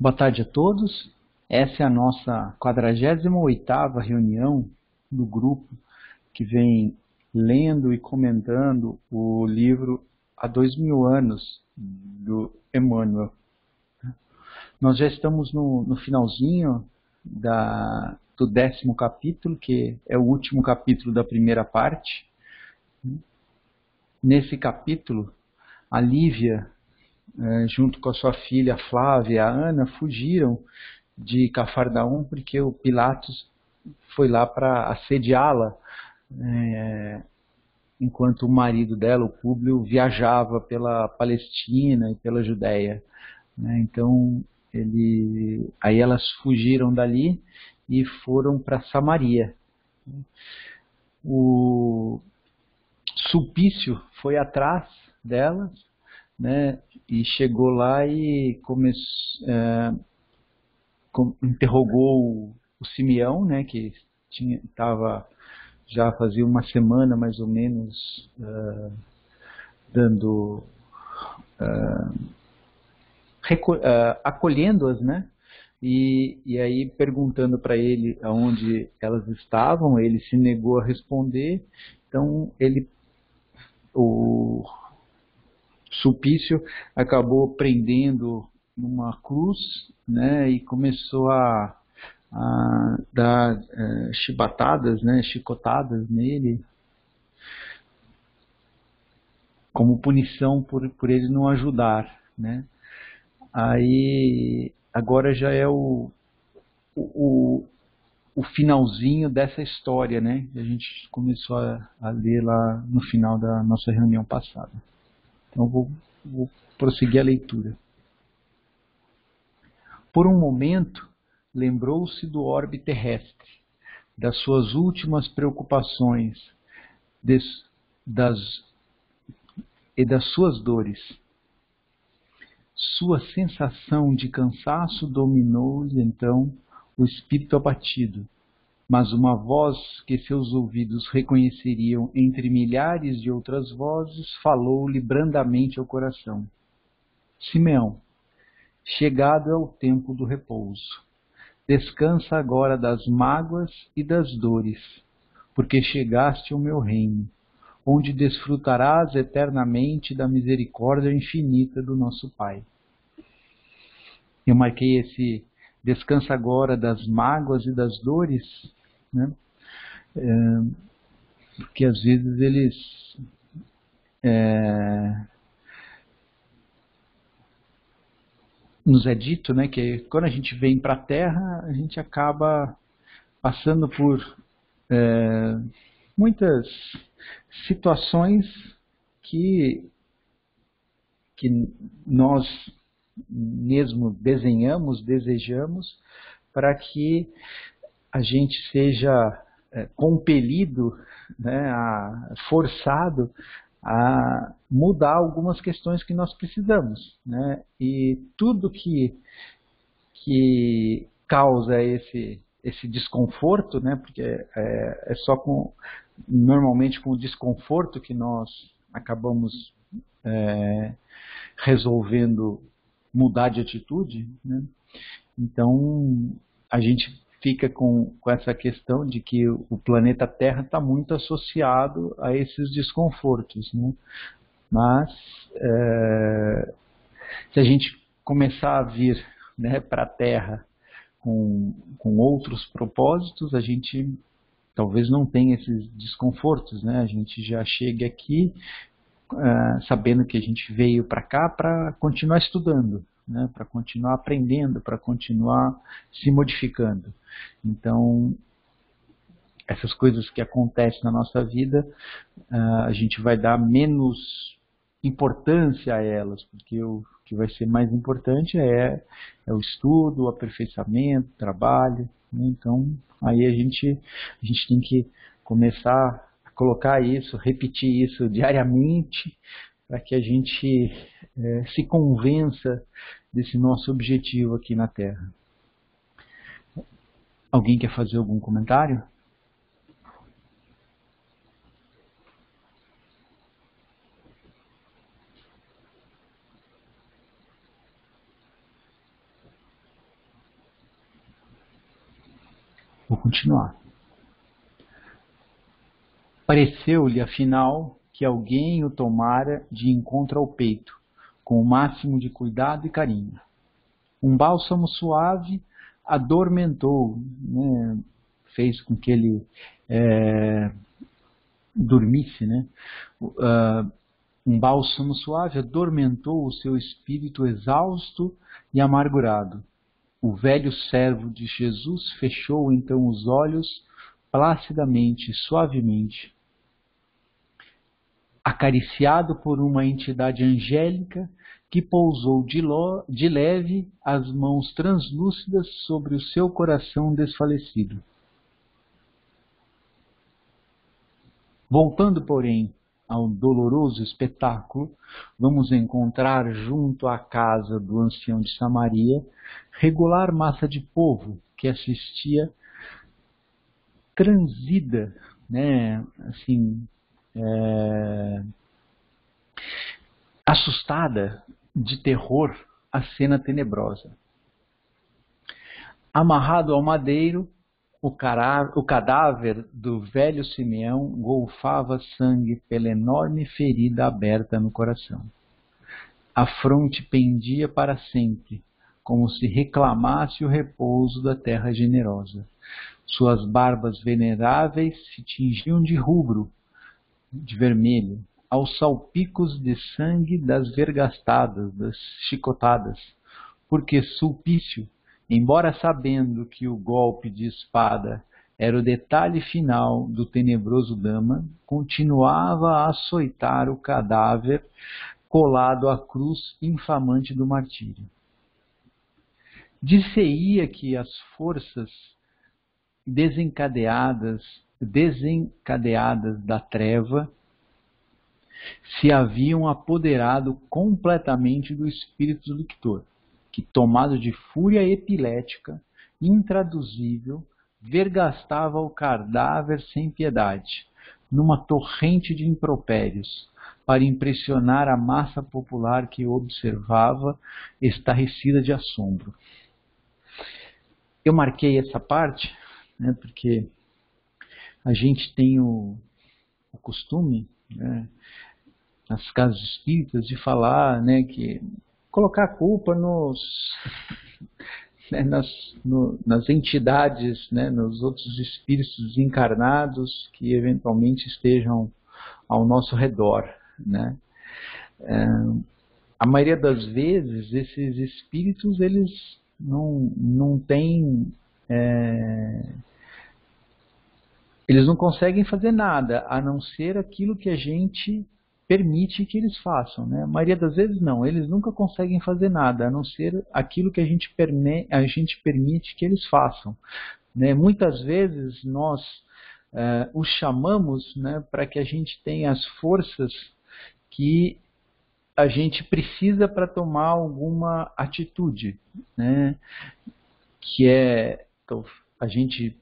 Boa tarde a todos. Essa é a nossa 48ª reunião do grupo que vem lendo e comentando o livro Há 2000 anos, do Emmanuel. Nós já estamos no finalzinho do 10º capítulo, que é o último capítulo da primeira parte. Nesse capítulo, a Lívia, junto com a sua filha Flávia e a Ana, fugiram de Cafarnaum porque o Pilatos foi lá para assediá-la, enquanto o marido dela, o Públio, viajava pela Palestina e pela Judéia. Então, aí elas fugiram dali e foram para Samaria. O Sulpício foi atrás delas, e chegou lá e interrogou o Simeão, que estava já fazia uma semana mais ou menos acolhendo-as, e aí perguntando para ele aonde elas estavam. Ele se negou a responder. Então o Sulpício acabou prendendo numa cruz, e começou a dar chibatadas, chicotadas nele, como punição por ele não ajudar. Aí agora já é o finalzinho dessa história, que a gente começou a ler lá no final da nossa reunião passada. Então vou prosseguir a leitura. Por um momento, lembrou-se do orbe terrestre, das suas últimas preocupações e das suas dores. Sua sensação de cansaço dominou-lhe então o espírito abatido, mas uma voz que seus ouvidos reconheceriam entre milhares de outras vozes falou-lhe brandamente ao coração: Simeão, chegado é o tempo do repouso. Descansa agora das mágoas e das dores, porque chegaste ao meu reino, onde desfrutarás eternamente da misericórdia infinita do nosso Pai. Eu marquei esse descansa agora das mágoas e das dores, porque às vezes eles nos é dito, que quando a gente vem para a Terra, a gente acaba passando por muitas situações que nós mesmo desenhamos, desejamos, para que a gente seja compelido, forçado a mudar algumas questões que nós precisamos. E tudo que causa esse desconforto, porque é só normalmente com o desconforto que nós acabamos resolvendo mudar de atitude. Então a gente fica com essa questão de que o planeta Terra está muito associado a esses desconfortos. Mas se a gente começar a vir para a Terra com outros propósitos, a gente talvez não tenha esses desconfortos. A gente já chega aqui sabendo que a gente veio para cá para continuar estudando, para continuar aprendendo, para continuar se modificando. Então, essas coisas que acontecem na nossa vida, a gente vai dar menos importância a elas, porque o que vai ser mais importante é o estudo, o aperfeiçoamento, o trabalho. Então, aí a gente tem que começar a colocar isso, repetir isso diariamente, para que a gente se convença desse nosso objetivo aqui na Terra. Alguém quer fazer algum comentário? Vou continuar. Pareceu-lhe, afinal, que alguém o tomara de encontro ao peito, com o máximo de cuidado e carinho. Um bálsamo suave adormentou, né, fez com que ele dormisse, né? Um bálsamo suave adormentou o seu espírito exausto e amargurado. O velho servo de Jesus fechou então os olhos placidamente, suavemente. Acariciado por uma entidade angélica que pousou de leve as mãos translúcidas sobre o seu coração desfalecido. Voltando, porém, ao doloroso espetáculo, vamos encontrar junto à casa do ancião de Samaria regular massa de povo que assistia transida, né, assim, assustada de terror a cena tenebrosa. Amarrado ao madeiro, o cadáver do velho Simeão golfava sangue pela enorme ferida aberta no coração. A fronte pendia para sempre, como se reclamasse o repouso da terra generosa. Suas barbas veneráveis se tingiam de rubro, de vermelho, aos salpicos de sangue das vergastadas, das chicotadas, porque Sulpício, embora sabendo que o golpe de espada era o detalhe final do tenebroso drama, continuava a açoitar o cadáver colado à cruz infamante do martírio. Dir-se-ia que as forças desencadeadas da treva se haviam apoderado completamente do espírito do lictor, que, tomado de fúria epilética, intraduzível, vergastava o cadáver sem piedade, numa torrente de impropérios, para impressionar a massa popular que o observava, estarrecida de assombro. Eu marquei essa parte, né, porque a gente tem o costume, né, nas casas espíritas, de falar, né, que colocar a culpa nas entidades, né, nos outros espíritos encarnados que eventualmente estejam ao nosso redor, né? A maioria das vezes esses espíritos eles não têm, eles não conseguem fazer nada a não ser aquilo que a gente permite que eles façam, né? A maioria das vezes não, eles nunca conseguem fazer nada a não ser aquilo que a gente permite que eles façam, né? Muitas vezes nós os chamamos, né, para que a gente tenha as forças que a gente precisa para tomar alguma atitude, né? Que então, a gente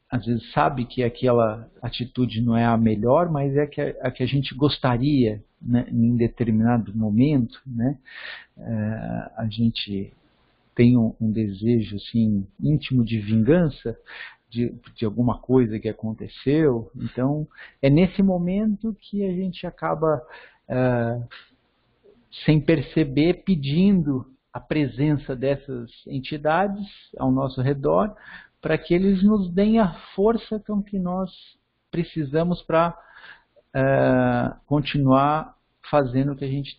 às vezes sabe que aquela atitude não é a melhor, mas é a que a gente gostaria, né, em determinado momento, né? A gente tem um desejo assim, íntimo de vingança de alguma coisa que aconteceu. Então, é nesse momento que a gente acaba, sem perceber, pedindo a presença dessas entidades ao nosso redor, para que eles nos deem a força com que nós precisamos para continuar fazendo o que a gente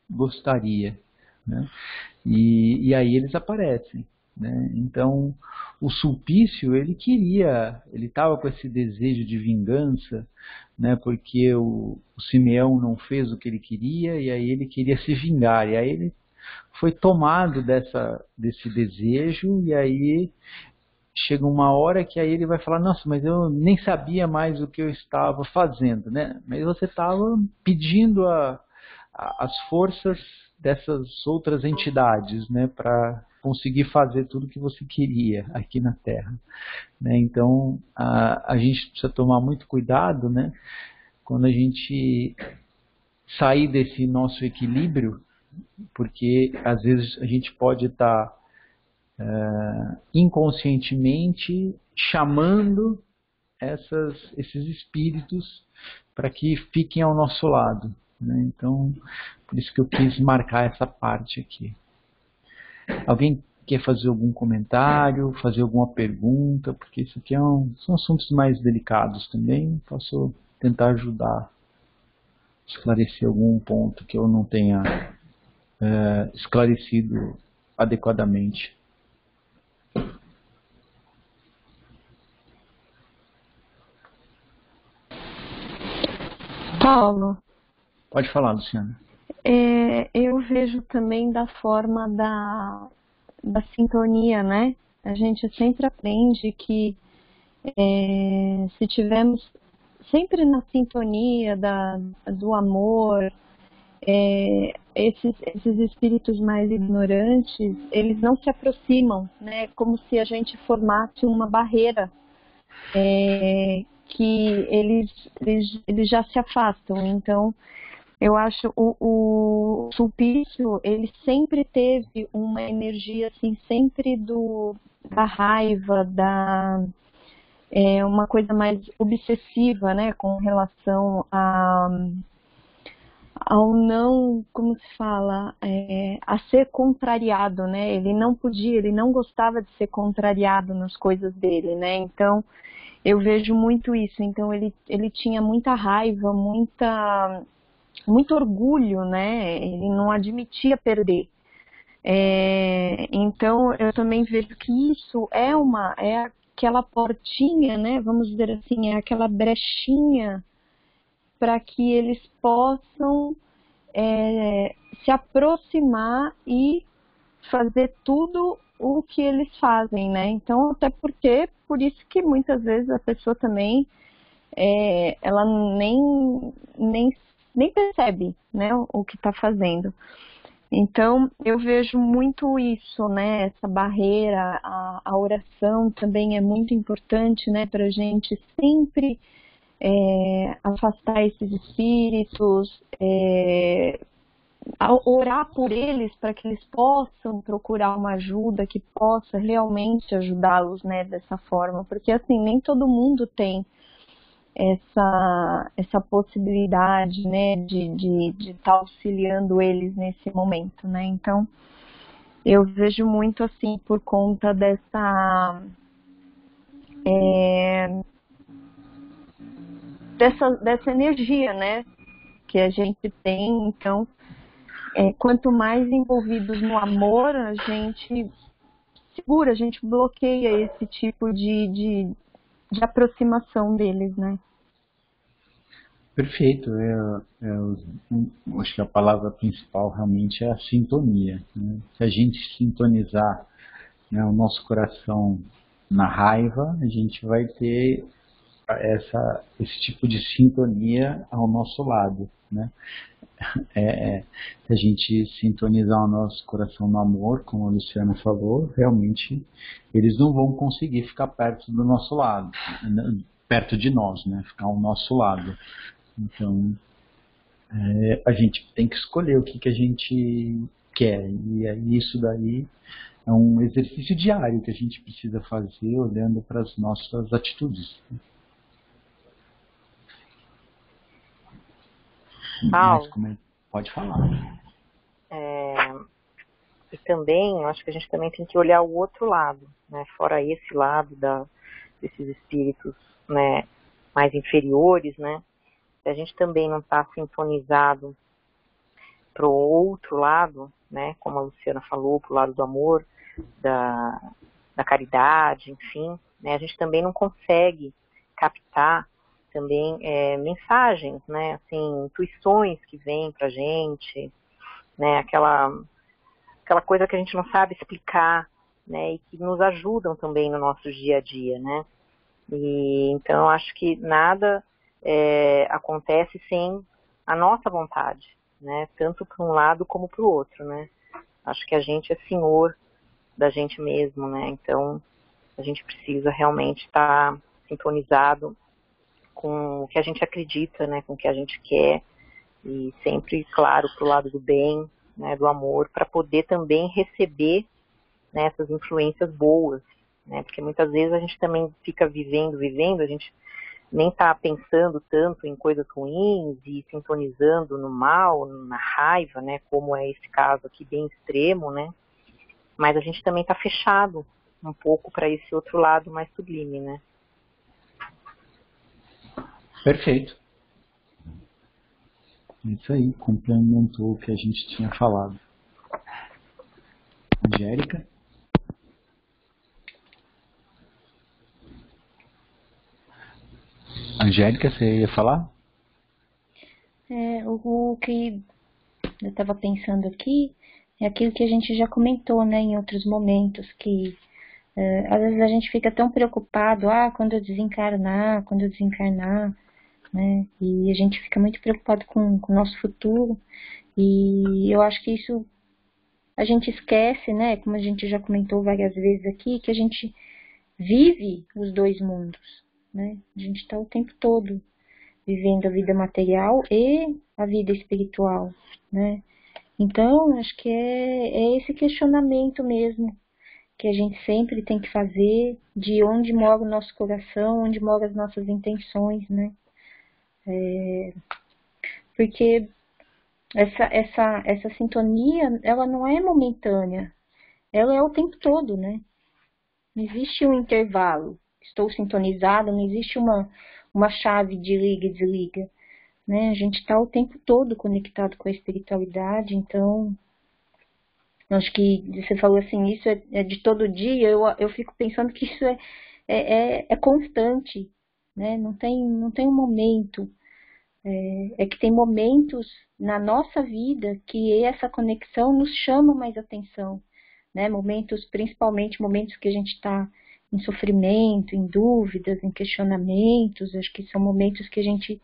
gostaria, né? E aí eles aparecem, né? Então, o Sulpício, ele estava com esse desejo de vingança, né? Porque o Simeão não fez o que ele queria, e aí ele queria se vingar, e aí ele foi tomado desse desejo, e aí chega uma hora que aí ele vai falar, nossa, mas eu nem sabia mais o que eu estava fazendo, né? Mas você estava pedindo as forças dessas outras entidades, né, para conseguir fazer tudo o que você queria aqui na Terra, né? Então, a gente precisa tomar muito cuidado, né, quando a gente sair desse nosso equilíbrio, porque às vezes a gente pode estar inconscientemente chamando esses espíritos para que fiquem ao nosso lado, né? Então, por isso que eu quis marcar essa parte aqui. Alguém quer fazer algum comentário, fazer alguma pergunta? Porque isso aqui são assuntos mais delicados também. Posso tentar ajudar, esclarecer algum ponto que eu não tenha esclarecido adequadamente. Paulo, Pode falar, Luciana. eu vejo também da forma da sintonia, né? A gente sempre aprende que se tivermos sempre na sintonia do amor, esses espíritos mais ignorantes, eles não se aproximam, né? Como se a gente formasse uma barreira, que eles já se afastam. Então, eu acho o Sulpício, ele sempre teve uma energia assim, sempre da raiva, uma coisa mais obsessiva, né, com relação ao não, como se fala, a ser contrariado, né? Ele não podia, ele não gostava de ser contrariado nas coisas dele, né? Então, eu vejo muito isso. Então, ele tinha muita raiva, muito orgulho, né? Ele não admitia perder. Então, eu também vejo que isso é aquela portinha, né? Vamos dizer assim, é aquela brechinha para que eles possam se aproximar e fazer tudo o que eles fazem, né? Então, até porque, por isso que muitas vezes a pessoa também, ela nem percebe, né, o que está fazendo. Então, eu vejo muito isso, né? Essa barreira, a oração também é muito importante, né? Para a gente sempre afastar esses espíritos, orar por eles para que eles possam procurar uma ajuda que possa realmente ajudá-los, né? Dessa forma, porque assim nem todo mundo tem essa possibilidade, né, de estar auxiliando eles nesse momento, né? Então, eu vejo muito assim por conta dessa energia, né, que a gente tem. Então, quanto mais envolvidos no amor, a gente segura, a gente bloqueia esse tipo de aproximação deles, né? Perfeito. Acho que a palavra principal realmente é a sintonia, né? Se a gente sintonizar, né, o nosso coração na raiva, a gente vai ter esse tipo de sintonia ao nosso lado, né? Se a gente sintonizar o nosso coração no amor, como a Luciana falou, realmente eles não vão conseguir ficar perto do nosso lado, perto de nós, né? Ficar ao nosso lado. Então, a gente tem que escolher o que a gente quer. E aí, isso daí é um exercício diário que a gente precisa fazer olhando para as nossas atitudes. Mas pode falar. E também, eu acho que a gente também tem que olhar o outro lado, né? Fora esse lado desses espíritos, né, mais inferiores, né? Se a gente também não está sintonizado para o outro lado, né? Como a Luciana falou, para o lado do amor, da caridade, enfim, né? A gente também não consegue captar também mensagens, né? Assim, intuições que vêm para a gente, né? Aquela coisa que a gente não sabe explicar, né, e que nos ajudam também no nosso dia a dia, né. E então eu acho que nada acontece sem a nossa vontade, né, tanto para um lado como para o outro, né. Acho que a gente é senhor da gente mesmo, né, então a gente precisa realmente estar sintonizado com o que a gente acredita, né, com o que a gente quer, e sempre, claro, para o lado do bem, né, do amor, para poder também receber, né, essas influências boas, né? Porque muitas vezes a gente também fica vivendo, a gente nem está pensando tanto em coisas ruins e sintonizando no mal, na raiva, né? Como é esse caso aqui bem extremo, né? Mas a gente também está fechado um pouco para esse outro lado mais sublime, né? Perfeito. Isso aí, complementou o que a gente tinha falado. Angélica? Angélica, você ia falar? O que eu estava pensando aqui é aquilo que a gente já comentou, né, em outros momentos, que às vezes a gente fica tão preocupado, quando eu desencarnar, né, e a gente fica muito preocupado com o nosso futuro, e eu acho que isso a gente esquece, né, como a gente já comentou várias vezes aqui, que a gente vive os dois mundos, né, a gente está o tempo todo vivendo a vida material e a vida espiritual, né? Então, acho que é esse questionamento mesmo que a gente sempre tem que fazer de onde mora o nosso coração, onde moram as nossas intenções, né? Porque essa sintonia, ela não é momentânea, ela é o tempo todo, né? Não existe um intervalo, estou sintonizada, não existe uma chave de liga e desliga, né? A gente está o tempo todo conectado com a espiritualidade, então, acho que você falou assim, isso é de todo dia, eu fico pensando que isso é constante, né? Não tem um momento, é que tem momentos na nossa vida que essa conexão nos chama mais atenção, né? Momentos, principalmente momentos que a gente está em sofrimento, em dúvidas, em questionamentos, acho que são momentos que a gente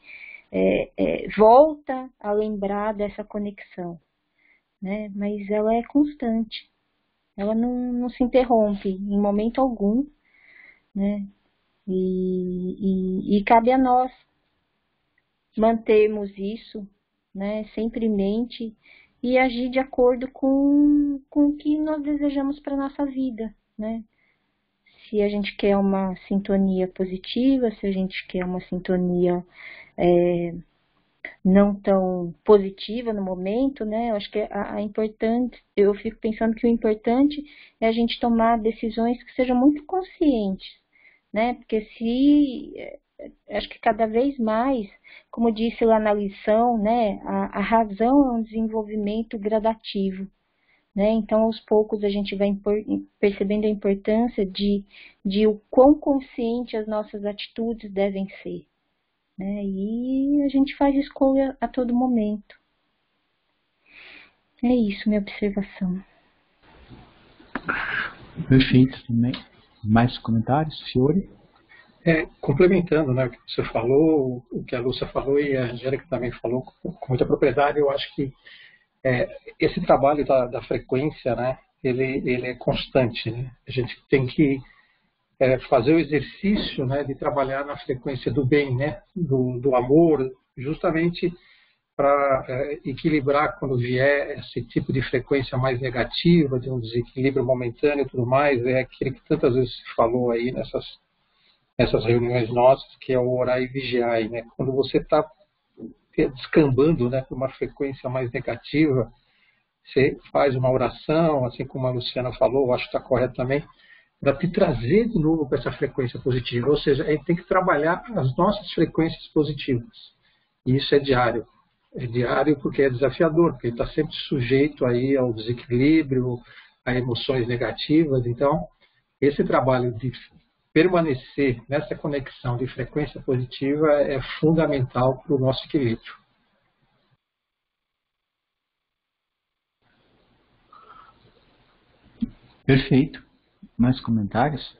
volta a lembrar dessa conexão, né? Mas ela é constante, ela não se interrompe em momento algum, né? E cabe a nós mantermos isso, né, sempre em mente e agir de acordo com o que nós desejamos para a nossa vida, né? Se a gente quer uma sintonia positiva, se a gente quer uma sintonia não tão positiva no momento, né? Eu acho que a importante, eu fico pensando que o importante é a gente tomar decisões que sejam muito conscientes, né? Porque acho que cada vez mais, como disse lá na lição, né? A razão é um desenvolvimento gradativo, né? Então, aos poucos a gente vai percebendo a importância de o quão consciente as nossas atitudes devem ser, né? E a gente faz escolha a todo momento. É isso, minha observação. Perfeito também. Mais comentários, Fiore? Complementando, né, o que você falou, o que a Lúcia falou e a Angélica também falou com muita propriedade, eu acho que esse trabalho da frequência, né, ele é constante, né? A gente tem que fazer o exercício, né, de trabalhar na frequência do bem, né, do amor, justamente para equilibrar quando vier esse tipo de frequência mais negativa, de um desequilíbrio momentâneo e tudo mais, é aquele que tantas vezes se falou aí nessas reuniões nossas, que é o orar e vigiar, né? Quando você está descambando, né, para uma frequência mais negativa, você faz uma oração, assim como a Luciana falou, eu acho que está correto também, para te trazer de novo para essa frequência positiva. Ou seja, a gente tem que trabalhar as nossas frequências positivas. E isso é diário. É diário porque é desafiador, porque ele está sempre sujeito aí ao desequilíbrio, a emoções negativas. Então, esse trabalho de permanecer nessa conexão de frequência positiva é fundamental para o nosso equilíbrio. Perfeito. Mais comentários?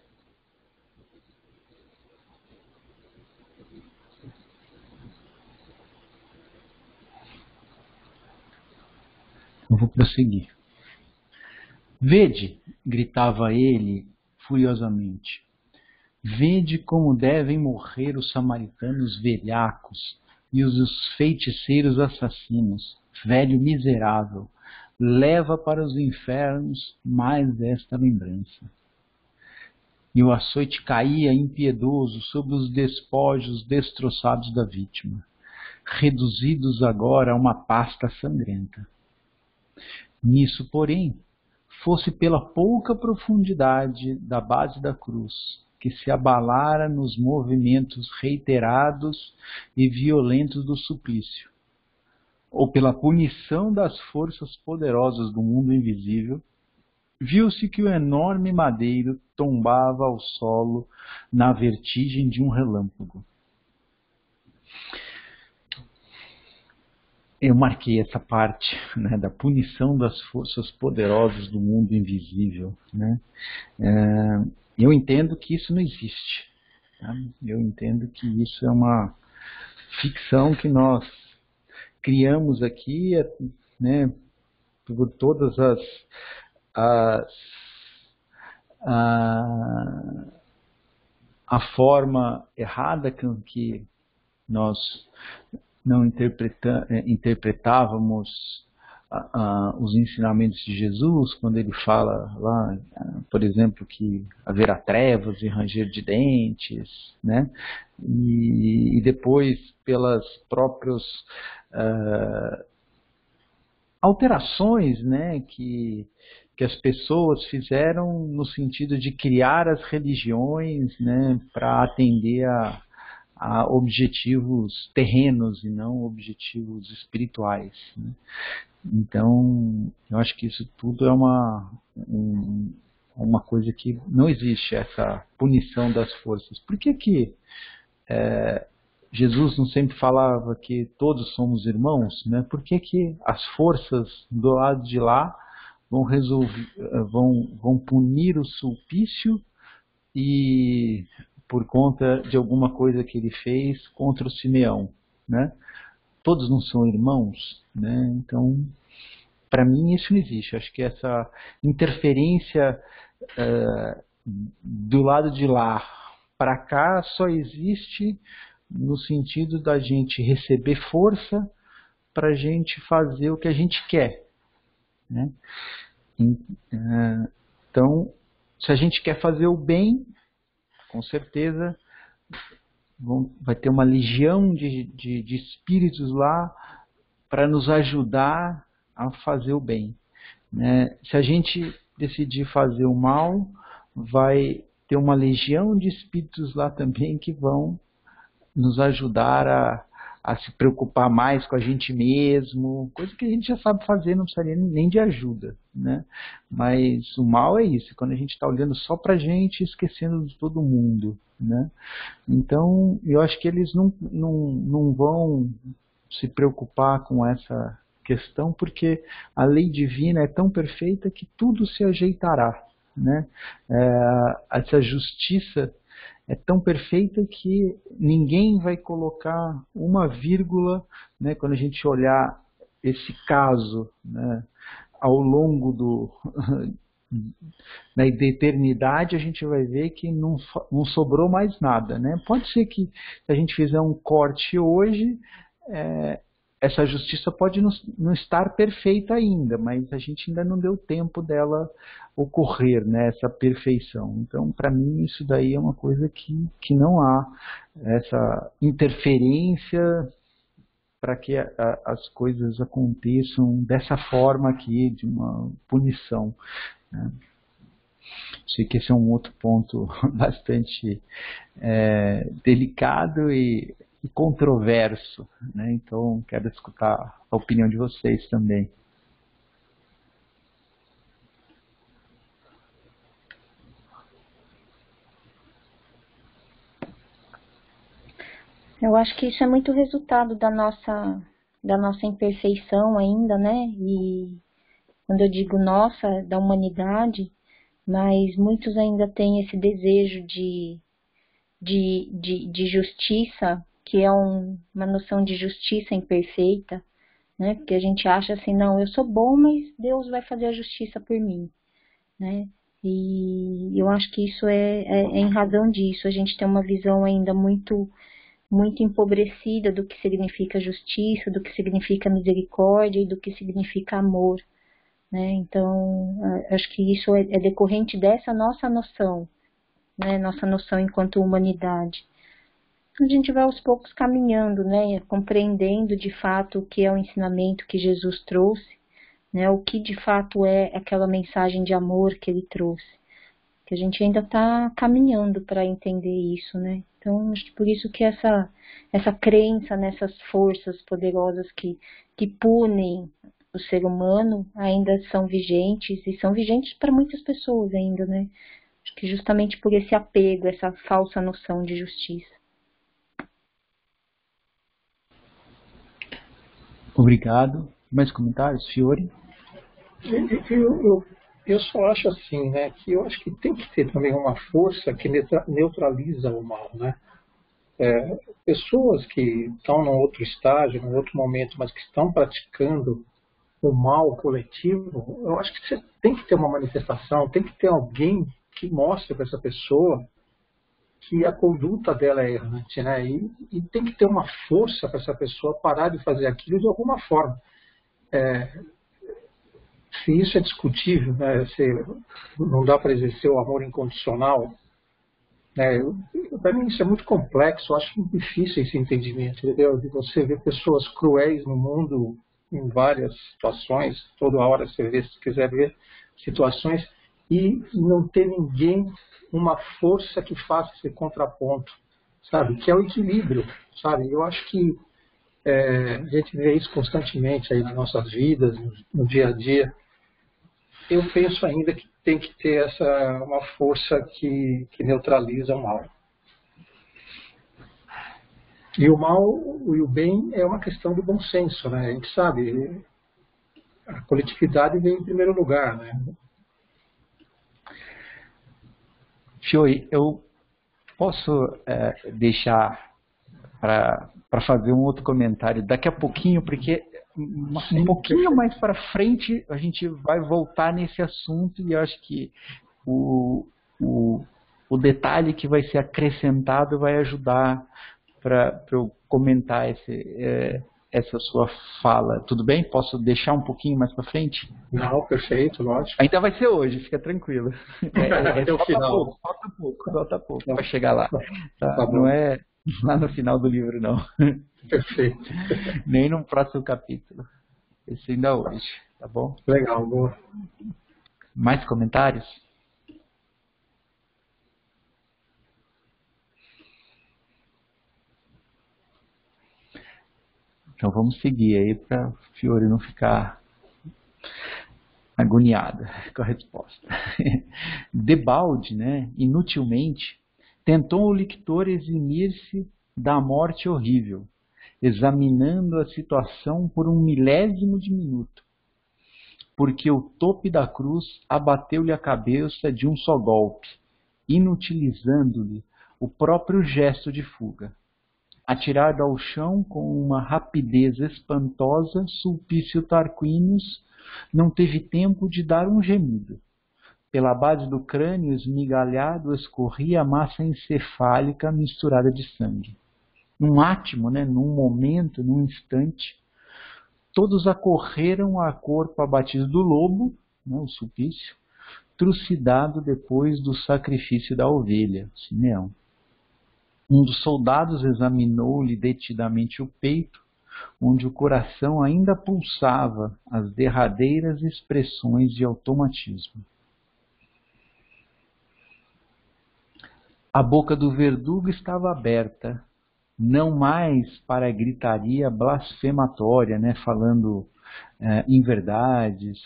Eu vou prosseguir. Vede, gritava ele furiosamente, vede como devem morrer os samaritanos velhacos e os feiticeiros assassinos, velho miserável, leva para os infernos mais esta lembrança. e o açoite caía impiedoso sobre os despojos destroçados da vítima, reduzidos agora a uma pasta sangrenta. Nisso, porém, fosse pela pouca profundidade da base da cruz, que se abalara nos movimentos reiterados e violentos do suplício, ou pela punição das forças poderosas do mundo invisível, viu-se que o enorme madeiro tombava ao solo na vertigem de um relâmpago. Eu marquei essa parte, né, da punição das forças poderosas do mundo invisível, né? Eu entendo que isso não existe. Tá? Eu entendo que isso é uma ficção que nós criamos aqui, né, por todas a forma errada com que nós não interpretávamos os ensinamentos de Jesus, quando ele fala lá, por exemplo, que haverá trevas e ranger de dentes, né? E depois pelas próprias alterações, né, que as pessoas fizeram no sentido de criar as religiões, né, para atender a objetivos terrenos e não objetivos espirituais, né? Então, eu acho que isso tudo é uma coisa que não existe, essa punição das forças. Por que Jesus não sempre falava que todos somos irmãos, né? Por que as forças do lado de lá vão punir o Sulpício e por conta de alguma coisa que ele fez contra o Simeão, né? Todos não são irmãos, né? Então, para mim isso não existe. Acho que essa interferência do lado de lá para cá só existe no sentido da gente receber força para a gente fazer o que a gente quer, né? Então, se a gente quer fazer o bem, com certeza vai ter uma legião de espíritos lá para nos ajudar a fazer o bem, né? Se a gente decidir fazer o mal, vai ter uma legião de espíritos lá também que vão nos ajudar a se preocupar mais com a gente mesmo, coisa que a gente já sabe fazer, não precisaria nem de ajuda, né? Mas o mal é isso, quando a gente está olhando só para a gente e esquecendo de todo mundo, né? Então, eu acho que eles não vão se preocupar com essa questão, porque a lei divina é tão perfeita que tudo se ajeitará, né? Essa justiça é tão perfeita que ninguém vai colocar uma vírgula, né, quando a gente olhar esse caso, né, ao longo da eternidade, a gente vai ver que não sobrou mais nada, né? Pode ser que se a gente fizer um corte hoje, essa justiça pode não estar perfeita ainda, mas a gente ainda não deu tempo dela ocorrer, né, essa perfeição. Então, para mim, isso daí é uma coisa que não há essa interferência para que as coisas aconteçam dessa forma aqui, de uma punição, né? Sei que esse é um outro ponto bastante delicado e controverso, né? Então quero escutar a opinião de vocês também. Eu acho que isso é muito resultado da nossa imperfeição ainda, né? E quando eu digo nossa, da humanidade, mas muitos ainda têm esse desejo de justiça, que é uma noção de justiça imperfeita, né? Porque a gente acha assim, não, eu sou bom, mas Deus vai fazer a justiça por mim, né? E eu acho que isso é em razão disso. A gente tem uma visão ainda muito empobrecida do que significa justiça, do que significa misericórdia e do que significa amor, né? Então, acho que isso é decorrente dessa nossa noção né, nossa noção enquanto humanidade. A gente vai aos poucos caminhando, né, compreendendo de fato o que é o ensinamento que Jesus trouxe, né, o que de fato é aquela mensagem de amor que ele trouxe. Que a gente ainda está caminhando para entender isso, né? Então, acho que por isso que essa crença nessas forças poderosas que punem o ser humano ainda são vigentes, e são vigentes para muitas pessoas ainda, né? Acho que justamente por esse apego, essa falsa noção de justiça. Obrigado. Mais comentários, Fiore? Eu só acho assim, né, que eu acho que tem que ter também uma força que neutraliza o mal, né? Pessoas que estão num outro estágio, num outro momento, mas que estão praticando o mal coletivo, eu acho que você tem que ter uma manifestação, tem que ter alguém que mostre para essa pessoa que a conduta dela é errante, né? E tem que ter uma força para essa pessoa parar de fazer aquilo de alguma forma. Se isso é discutível, né, se não dá para exercer o amor incondicional, né, para mim isso é muito complexo, eu acho difícil esse entendimento, entendeu? De você ver pessoas cruéis no mundo em várias situações, toda hora você vê, se quiser ver situações, e não ter ninguém, uma força que faça esse contraponto, sabe? Que é o equilíbrio, sabe? Eu acho que a gente vê isso constantemente aí nas nossas vidas, no dia a dia. Eu penso ainda que tem que ter uma força que neutraliza o mal. E o mal e o bem é uma questão do bom senso, né? A gente sabe, a coletividade vem em primeiro lugar, né? Fiore, eu posso deixar para fazer um outro comentário daqui a pouquinho, porque um pouquinho mais para frente a gente vai voltar nesse assunto, e eu acho que o detalhe que vai ser acrescentado vai ajudar para eu comentar essa sua fala. Tudo bem? Posso deixar um pouquinho mais para frente? Não, perfeito, lógico. Ainda vai ser hoje, fica tranquilo. Até o final. Falta pouco para chegar lá. Tá? Não é lá no final do livro, não. Perfeito. Nem no próximo capítulo. Esse ainda hoje, tá bom? Legal, boa. Mais comentários? Então vamos seguir aí para o Fiore não ficar agoniada com a resposta. Debalde, né, inutilmente, tentou o lector eximir-se da morte horrível, examinando a situação por um milésimo de minuto, porque o tope da cruz abateu-lhe a cabeça de um só golpe, inutilizando-lhe o próprio gesto de fuga. Atirado ao chão com uma rapidez espantosa, Sulpício Tarquinius não teve tempo de dar um gemido. Pela base do crânio esmigalhado escorria a massa encefálica misturada de sangue. Num átimo, né, num momento, num instante, todos acorreram a corpo abatido do lobo, né, o Sulpício, trucidado depois do sacrifício da ovelha, Simeão. Um dos soldados examinou-lhe detidamente o peito, onde o coração ainda pulsava as derradeiras expressões de automatismo. A boca do verdugo estava aberta, não mais para a gritaria blasfematória, né, falando inverdades,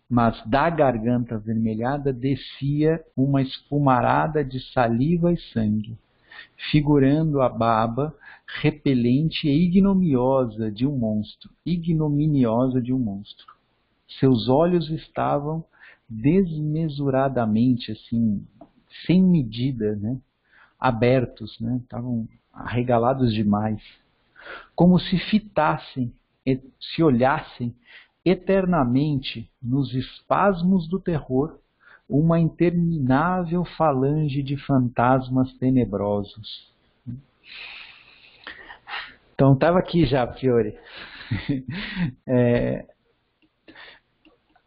mas da garganta avermelhada descia uma espumarada de saliva e sangue, figurando a baba repelente e ignominiosa de um monstro. Seus olhos estavam desmesuradamente, assim, sem medida, né, abertos, né, estavam arregalados demais, como se fitassem, se olhassem eternamente nos espasmos do terror uma interminável falange de fantasmas tenebrosos. Então estava aqui já, Fiore.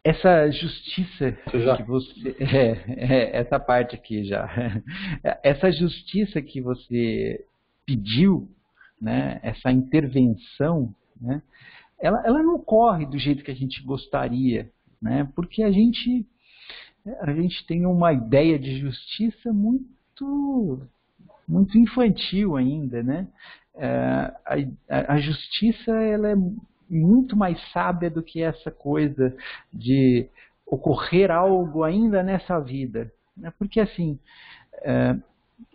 essa justiça Já. que você... essa parte aqui já. Essa justiça que você pediu, né, essa intervenção, né, ela não ocorre do jeito que a gente gostaria, né, porque a gente tem uma ideia de justiça muito infantil ainda, né? A justiça ela é muito mais sábia do que essa coisa de ocorrer algo ainda nessa vida, né? Porque assim,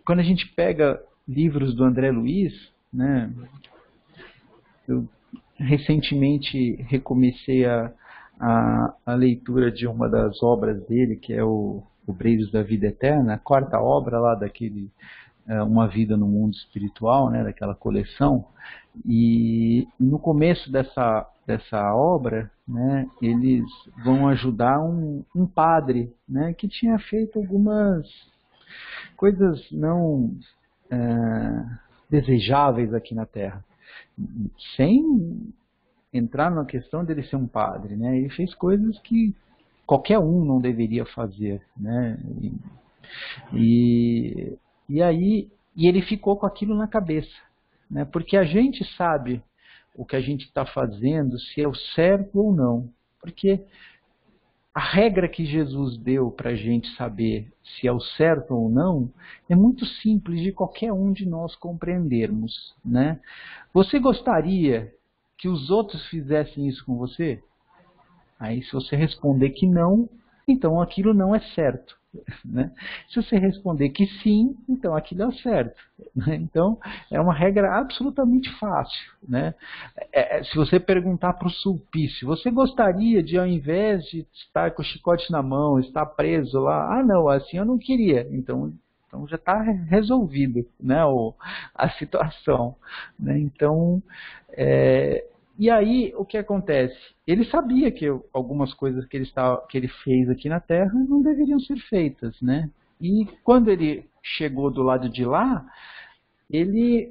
quando a gente pega livros do André Luiz, né? Eu recentemente recomecei a leitura de uma das obras dele, que é o Obreiros da Vida Eterna, a quarta obra lá daquele Uma Vida no Mundo Espiritual, né, daquela coleção. E no começo dessa obra, né, eles vão ajudar um padre, né, que tinha feito algumas coisas não desejáveis aqui na Terra, sem entrar na questão dele ser um padre, né? Ele fez coisas que qualquer um não deveria fazer, né? E ele ficou com aquilo na cabeça, né? Porque a gente sabe o que a gente está fazendo, se é o certo ou não. Porque a regra que Jesus deu para a gente saber se é o certo ou não é muito simples de qualquer um de nós compreendermos, né? Você gostaria que os outros fizessem isso com você? Aí se você responder que não, então aquilo não é certo, né? Se você responder que sim, então aquilo é o certo, né? Então é uma regra absolutamente fácil, né? Se você perguntar para o Sulpício, você gostaria de, ao invés de estar com o chicote na mão, estar preso lá? Ah, não, assim eu não queria. Então já está resolvido, né, a situação, né? Então, e aí o que acontece? Ele sabia que algumas coisas que ele fez aqui na Terra não deveriam ser feitas, né? E quando ele chegou do lado de lá, ele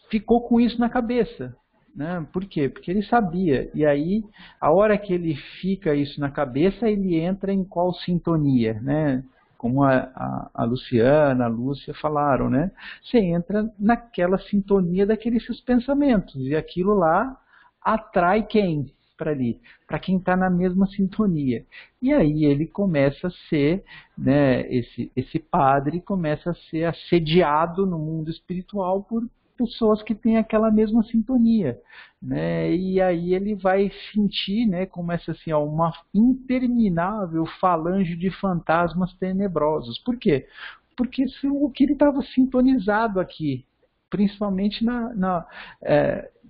ficou com isso na cabeça, né? Por quê? Porque ele sabia. E aí, a hora que ele fica isso na cabeça, ele entra em qual sintonia, né? Como a Luciana, a Lúcia falaram, né? Você entra naquela sintonia daqueles seus pensamentos. E aquilo lá atrai quem para ali? Para quem está na mesma sintonia. E aí ele começa a ser, né, esse padre começa a ser assediado no mundo espiritual por pessoas que têm aquela mesma sintonia, né? E aí ele vai sentir, né, começa assim, ó, uma interminável falange de fantasmas tenebrosos. Por quê? Porque o que ele estava sintonizado aqui, principalmente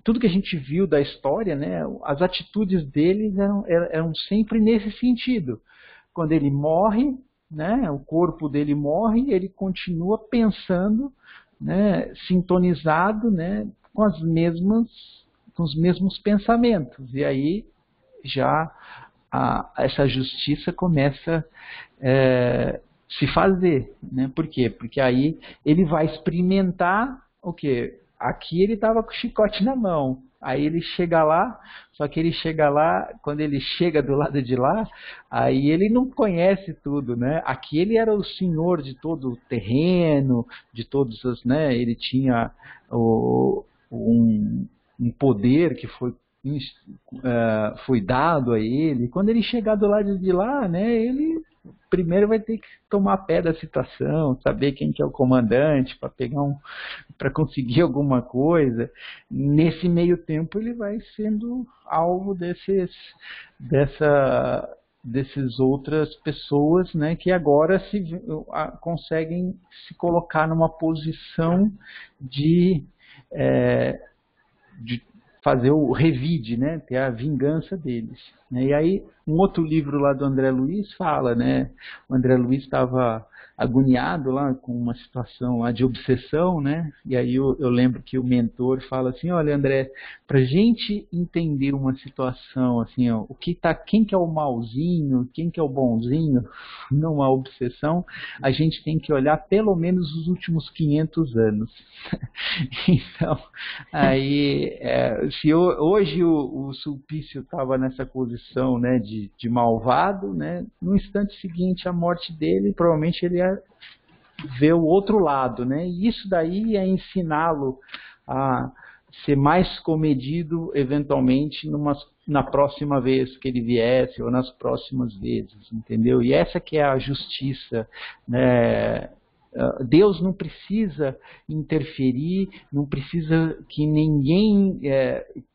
tudo que a gente viu da história, né, as atitudes dele eram sempre nesse sentido. Quando ele morre, né, o corpo dele morre, ele continua pensando, né, sintonizado, né, com os mesmos pensamentos. E aí já essa justiça começa se fazer, né? Por quê? Porque aí ele vai experimentar o quê? Aqui ele estava com o chicote na mão. Aí ele chega lá, só que ele chega lá, quando ele chega do lado de lá, aí ele não conhece tudo, né? Aqui ele era o senhor de todo o terreno, de todos os, né? Ele tinha um poder que foi dado a ele. Quando ele chegar do lado de lá, né? Ele primeiro vai ter que tomar pé da situação, saber quem que é o comandante para conseguir alguma coisa. Nesse meio tempo ele vai sendo alvo dessas outras pessoas, né, que agora conseguem se colocar numa posição de fazer o revide, né, ter a vingança deles, né? E aí um outro livro lá do André Luiz fala, né, o André Luiz estava agoniado lá com uma situação lá de obsessão, né? E aí eu lembro que o mentor fala assim, olha, André, para gente entender uma situação assim, ó, quem que é o malzinho, quem que é o bonzinho, numa obsessão, a gente tem que olhar pelo menos os últimos 500 anos. Então, aí, se hoje o Sulpício estava nessa posição, né, de malvado, né, no instante seguinte a morte dele, provavelmente ele ia ver o outro lado, né, e isso daí ia ensiná-lo a ser mais comedido eventualmente na próxima vez que ele viesse ou nas próximas vezes, entendeu? E essa que é a justiça, né? Deus não precisa interferir, não precisa que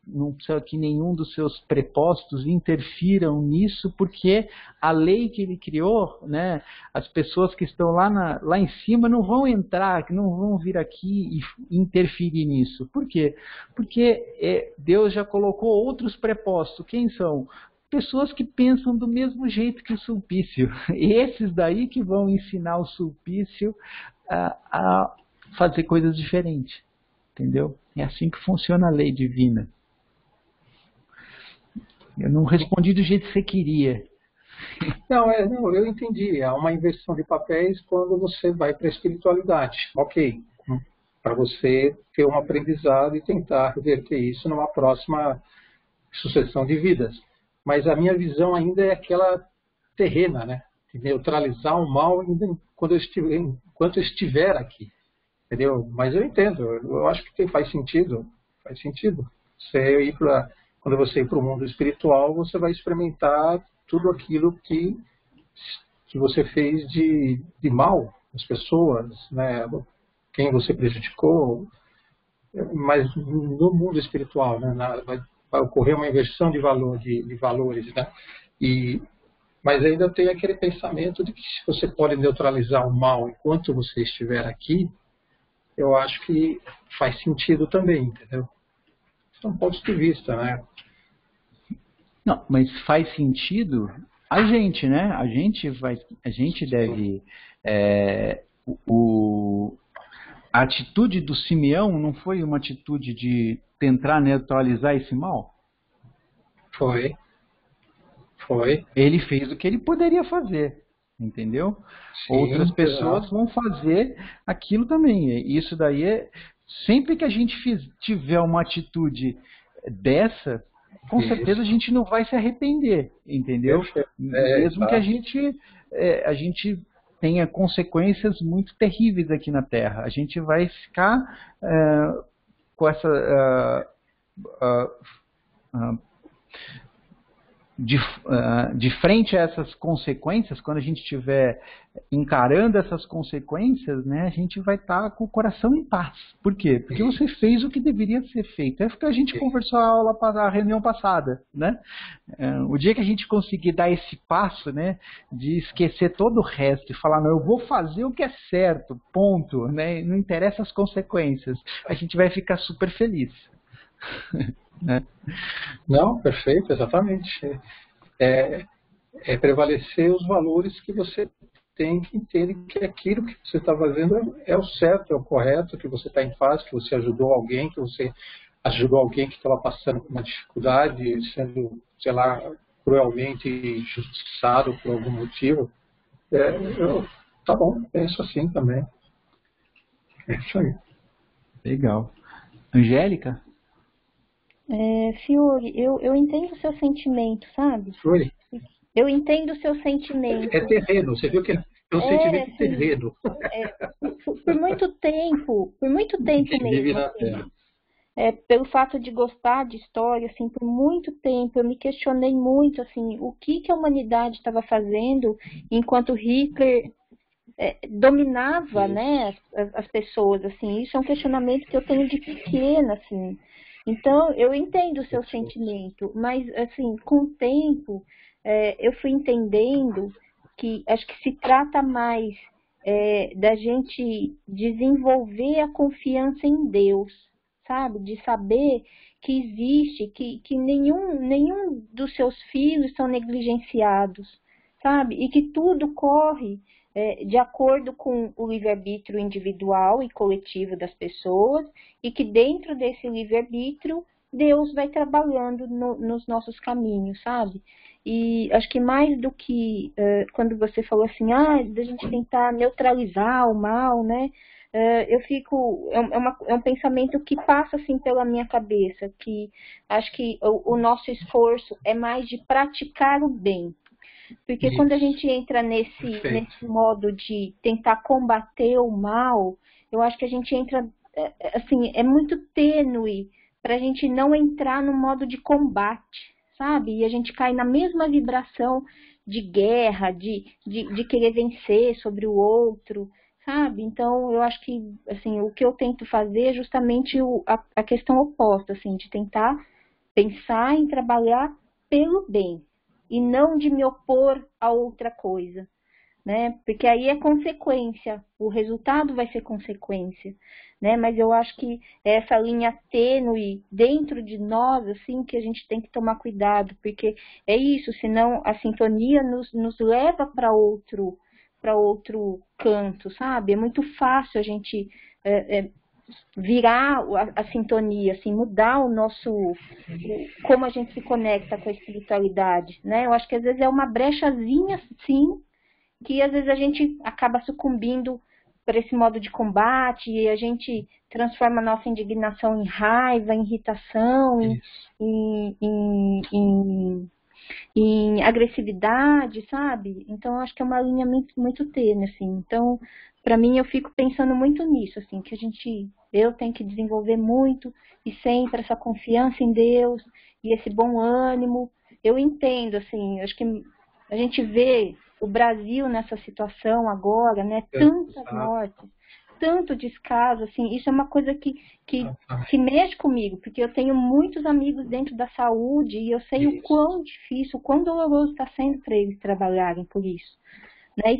não precisa que nenhum dos seus prepostos interfiram nisso, porque a lei que ele criou, né, as pessoas que estão lá em cima não vão entrar, não vão vir aqui e interferir nisso. Por quê? Porque Deus já colocou outros prepostos. Quem são? Pessoas que pensam do mesmo jeito que o Sulpício. Esses daí que vão ensinar o Sulpício a fazer coisas diferentes. Entendeu? É assim que funciona a lei divina. Eu não respondi do jeito que você queria. Não, eu entendi. Há uma inversão de papéis quando você vai para a espiritualidade. Ok. Para você ter um aprendizado e tentar reverter isso numa próxima sucessão de vidas. Mas a minha visão ainda é aquela terrena, né? De neutralizar o mal enquanto eu estiver aqui. Entendeu? Mas eu entendo, eu acho que faz sentido. Faz sentido. Quando você ir para o mundo espiritual, você vai experimentar tudo aquilo que você fez de mal, as pessoas, né? Quem você prejudicou. Mas no mundo espiritual, né? Vai ocorrer uma inversão de valores, né? Mas ainda tem aquele pensamento de que se você pode neutralizar o mal enquanto você estiver aqui, eu acho que faz sentido também, entendeu? São pontos de vista, né? Não, mas faz sentido a gente, né? A gente deve... A atitude do Simeão não foi uma atitude de tentar neutralizar esse mal? Foi. Ele fez o que ele poderia fazer, entendeu? Sim, outras pessoas vão fazer aquilo também. Isso daí sempre que a gente tiver uma atitude dessa, com certeza a gente não vai se arrepender, entendeu? Mesmo que a gente tenha consequências muito terríveis aqui na Terra. A gente vai ficar com essa... de frente a essas consequências, quando a gente estiver encarando essas consequências, né, a gente vai estar com o coração em paz. Por quê? Porque você fez o que deveria ser feito. É o que a gente conversou a reunião passada, né? O dia que a gente conseguir dar esse passo, né, de esquecer todo o resto e falar, não, eu vou fazer o que é certo, ponto, né, não interessa as consequências, a gente vai ficar super feliz. Né? Não, perfeito, exatamente. É prevalecer os valores que você tem que entender que aquilo que você está fazendo é o certo, é o correto, que você está em paz, que você ajudou alguém, que você ajudou alguém que estava passando por uma dificuldade, sendo, sei lá, cruelmente injustiçado por algum motivo. Tá bom, penso assim também. É isso aí. Legal. Angélica? Fiore, eu entendo o seu sentimento, sabe? Fiore? Eu entendo o seu sentimento. É terreno, você viu que é um sentimento assim, terreno. Por muito tempo Vive mesmo. na Assim, terra. pelo fato de gostar de história, assim, por muito tempo eu me questionei muito, assim, o que a humanidade estava fazendo enquanto Hitler dominava, né, as pessoas, assim. Isso é um questionamento que eu tenho de pequena, assim. Então, eu entendo o seu sentimento, mas, assim, com o tempo, eu fui entendendo que acho que se trata mais da gente desenvolver a confiança em Deus, sabe? De saber que existe, que nenhum dos seus filhos são negligenciados, sabe? E que tudo corre de acordo com o livre-arbítrio individual e coletivo das pessoas, e que dentro desse livre-arbítrio Deus vai trabalhando nos nossos caminhos, sabe? E acho que mais do que quando você falou assim, da gente tentar neutralizar o mal, né? Eu fico, é um pensamento que passa assim pela minha cabeça, que acho que o nosso esforço é mais de praticar o bem. Porque Isso. quando a gente entra nesse modo de tentar combater o mal, eu acho que a gente entra, assim, é muito tênue para a gente não entrar no modo de combate, sabe? E a gente cai na mesma vibração de guerra, de querer vencer sobre o outro, sabe? Então, eu acho que, assim, o que eu tento fazer é justamente a questão oposta, assim, de tentar pensar em trabalhar pelo bem e não de me opor a outra coisa, né? Porque aí é consequência, o resultado vai ser consequência, né? Mas eu acho que é essa linha tênue dentro de nós, assim, que a gente tem que tomar cuidado, porque é isso, senão a sintonia nos leva para outro canto, sabe? É muito fácil a gente virar a sintonia, assim, mudar como a gente se conecta com a espiritualidade, né? Eu acho que às vezes é uma brechazinha, sim, que às vezes a gente acaba sucumbindo por esse modo de combate e a gente transforma a nossa indignação em raiva, em irritação, em agressividade, sabe? Então, acho que é uma linha muito, muito tênue, assim. Então, para mim, eu fico pensando muito nisso, assim, que eu tenho que desenvolver muito e sempre essa confiança em Deus e esse bom ânimo. Eu entendo, assim, acho que a gente vê o Brasil nessa situação agora, né? Tantas mortes, tanto descaso, assim, isso é uma coisa que mexe comigo, porque eu tenho muitos amigos dentro da saúde e eu sei o quão difícil, o quão doloroso está sendo para eles trabalharem por isso. Né?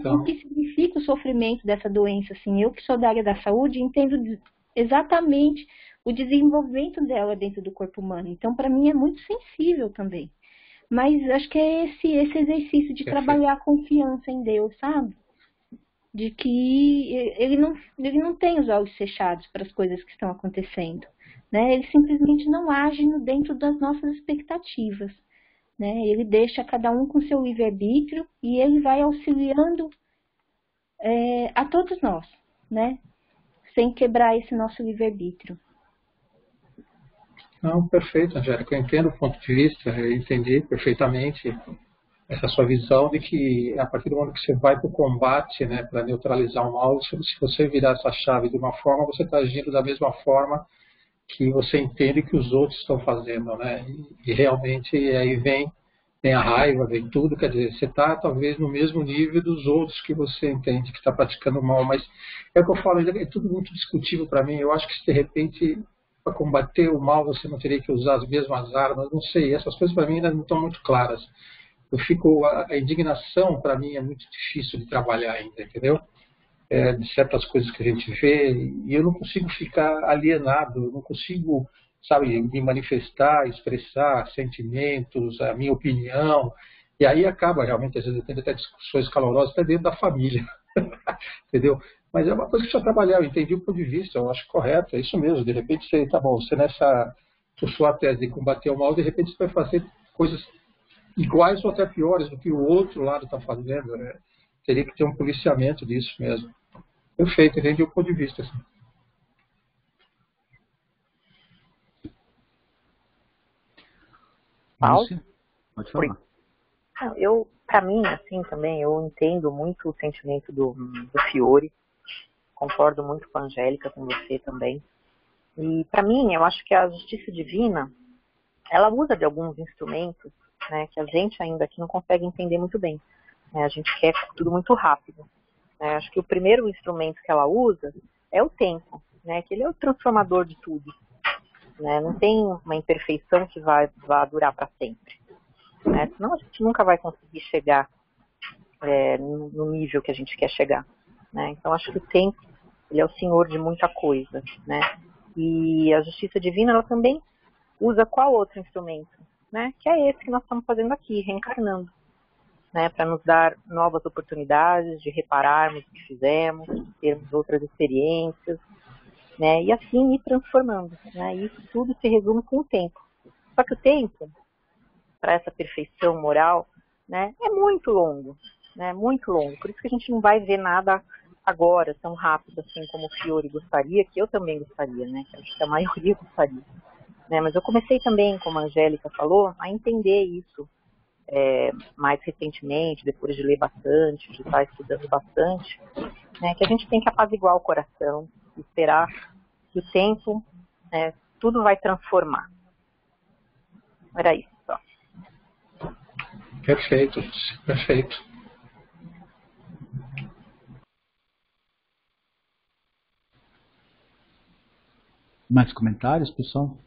O que significa o sofrimento dessa doença, assim, eu que sou da área da saúde entendo exatamente o desenvolvimento dela dentro do corpo humano, então para mim é muito sensível também. Mas acho que é esse exercício de trabalhar a confiança em Deus, sabe? De que ele não tem os olhos fechados para as coisas que estão acontecendo, né? Ele simplesmente não age dentro das nossas expectativas, né? Ele deixa cada um com seu livre-arbítrio e ele vai auxiliando a todos nós, né? Sem quebrar esse nosso livre-arbítrio. Não, perfeito, Angélica. Eu entendo o ponto de vista, eu entendi perfeitamente essa sua visão de que a partir do momento que você vai para o combate, né, para neutralizar o mal, se você virar essa chave de uma forma, você está agindo da mesma forma que você entende que os outros estão fazendo, né? E realmente aí vem a raiva, vem tudo, quer dizer, você está talvez no mesmo nível dos outros que você entende que está praticando mal, mas é o que eu falo, é tudo muito discutível para mim. Eu acho que se de repente para combater o mal você não teria que usar as mesmas armas, não sei, essas coisas para mim ainda não estão muito claras. A indignação para mim é muito difícil de trabalhar ainda, entendeu? De certas coisas que a gente vê, e eu não consigo ficar alienado, eu não consigo, sabe, me manifestar, expressar sentimentos, a minha opinião, e aí acaba realmente, às vezes, tendo até discussões calorosas até dentro da família, entendeu? Mas é uma coisa que precisa trabalhar, eu entendi o ponto de vista, eu acho correto, é isso mesmo, de repente você, tá bom, você nessa sua tese de combater o mal, de repente você vai fazer coisas iguais ou até piores do que o outro lado está fazendo, né? Teria que ter um policiamento disso mesmo. Perfeito, entendi o ponto de vista. Assim. Lúcia, pode falar. Para mim, assim, também, eu entendo muito o sentimento do Fiore, concordo muito com a Angélica, com você também. E, para mim, eu acho que a justiça divina, ela usa de alguns instrumentos, né, que a gente ainda aqui não consegue entender muito bem. Né? A gente quer tudo muito rápido. Né? Acho que o primeiro instrumento que ela usa é o tempo, né, que ele é o transformador de tudo. Né? Não tem uma imperfeição que vá durar para sempre. Né? Senão a gente nunca vai conseguir chegar no nível que a gente quer chegar. Né? Então acho que o tempo, ele é o senhor de muita coisa. Né? E a justiça divina, ela também usa qual outro instrumento? Né? Que é esse que nós estamos fazendo aqui, reencarnando. né, para nos dar novas oportunidades de repararmos o que fizemos, de termos outras experiências, né, e assim ir transformando, né, e isso tudo se resume com o tempo. Só que o tempo, para essa perfeição moral, né, é muito longo, né, muito longo. Por isso que a gente não vai ver nada agora tão rápido assim como o Fiore gostaria, que eu também gostaria, né, que acho que a maioria gostaria. Né, mas eu comecei também, como a Angélica falou, a entender isso mais recentemente, depois de ler bastante, de estar estudando bastante, né, que a gente tem que apaziguar o coração, esperar que o tempo, tudo vai transformar. Era isso só. Perfeito, perfeito. Mais comentários, pessoal?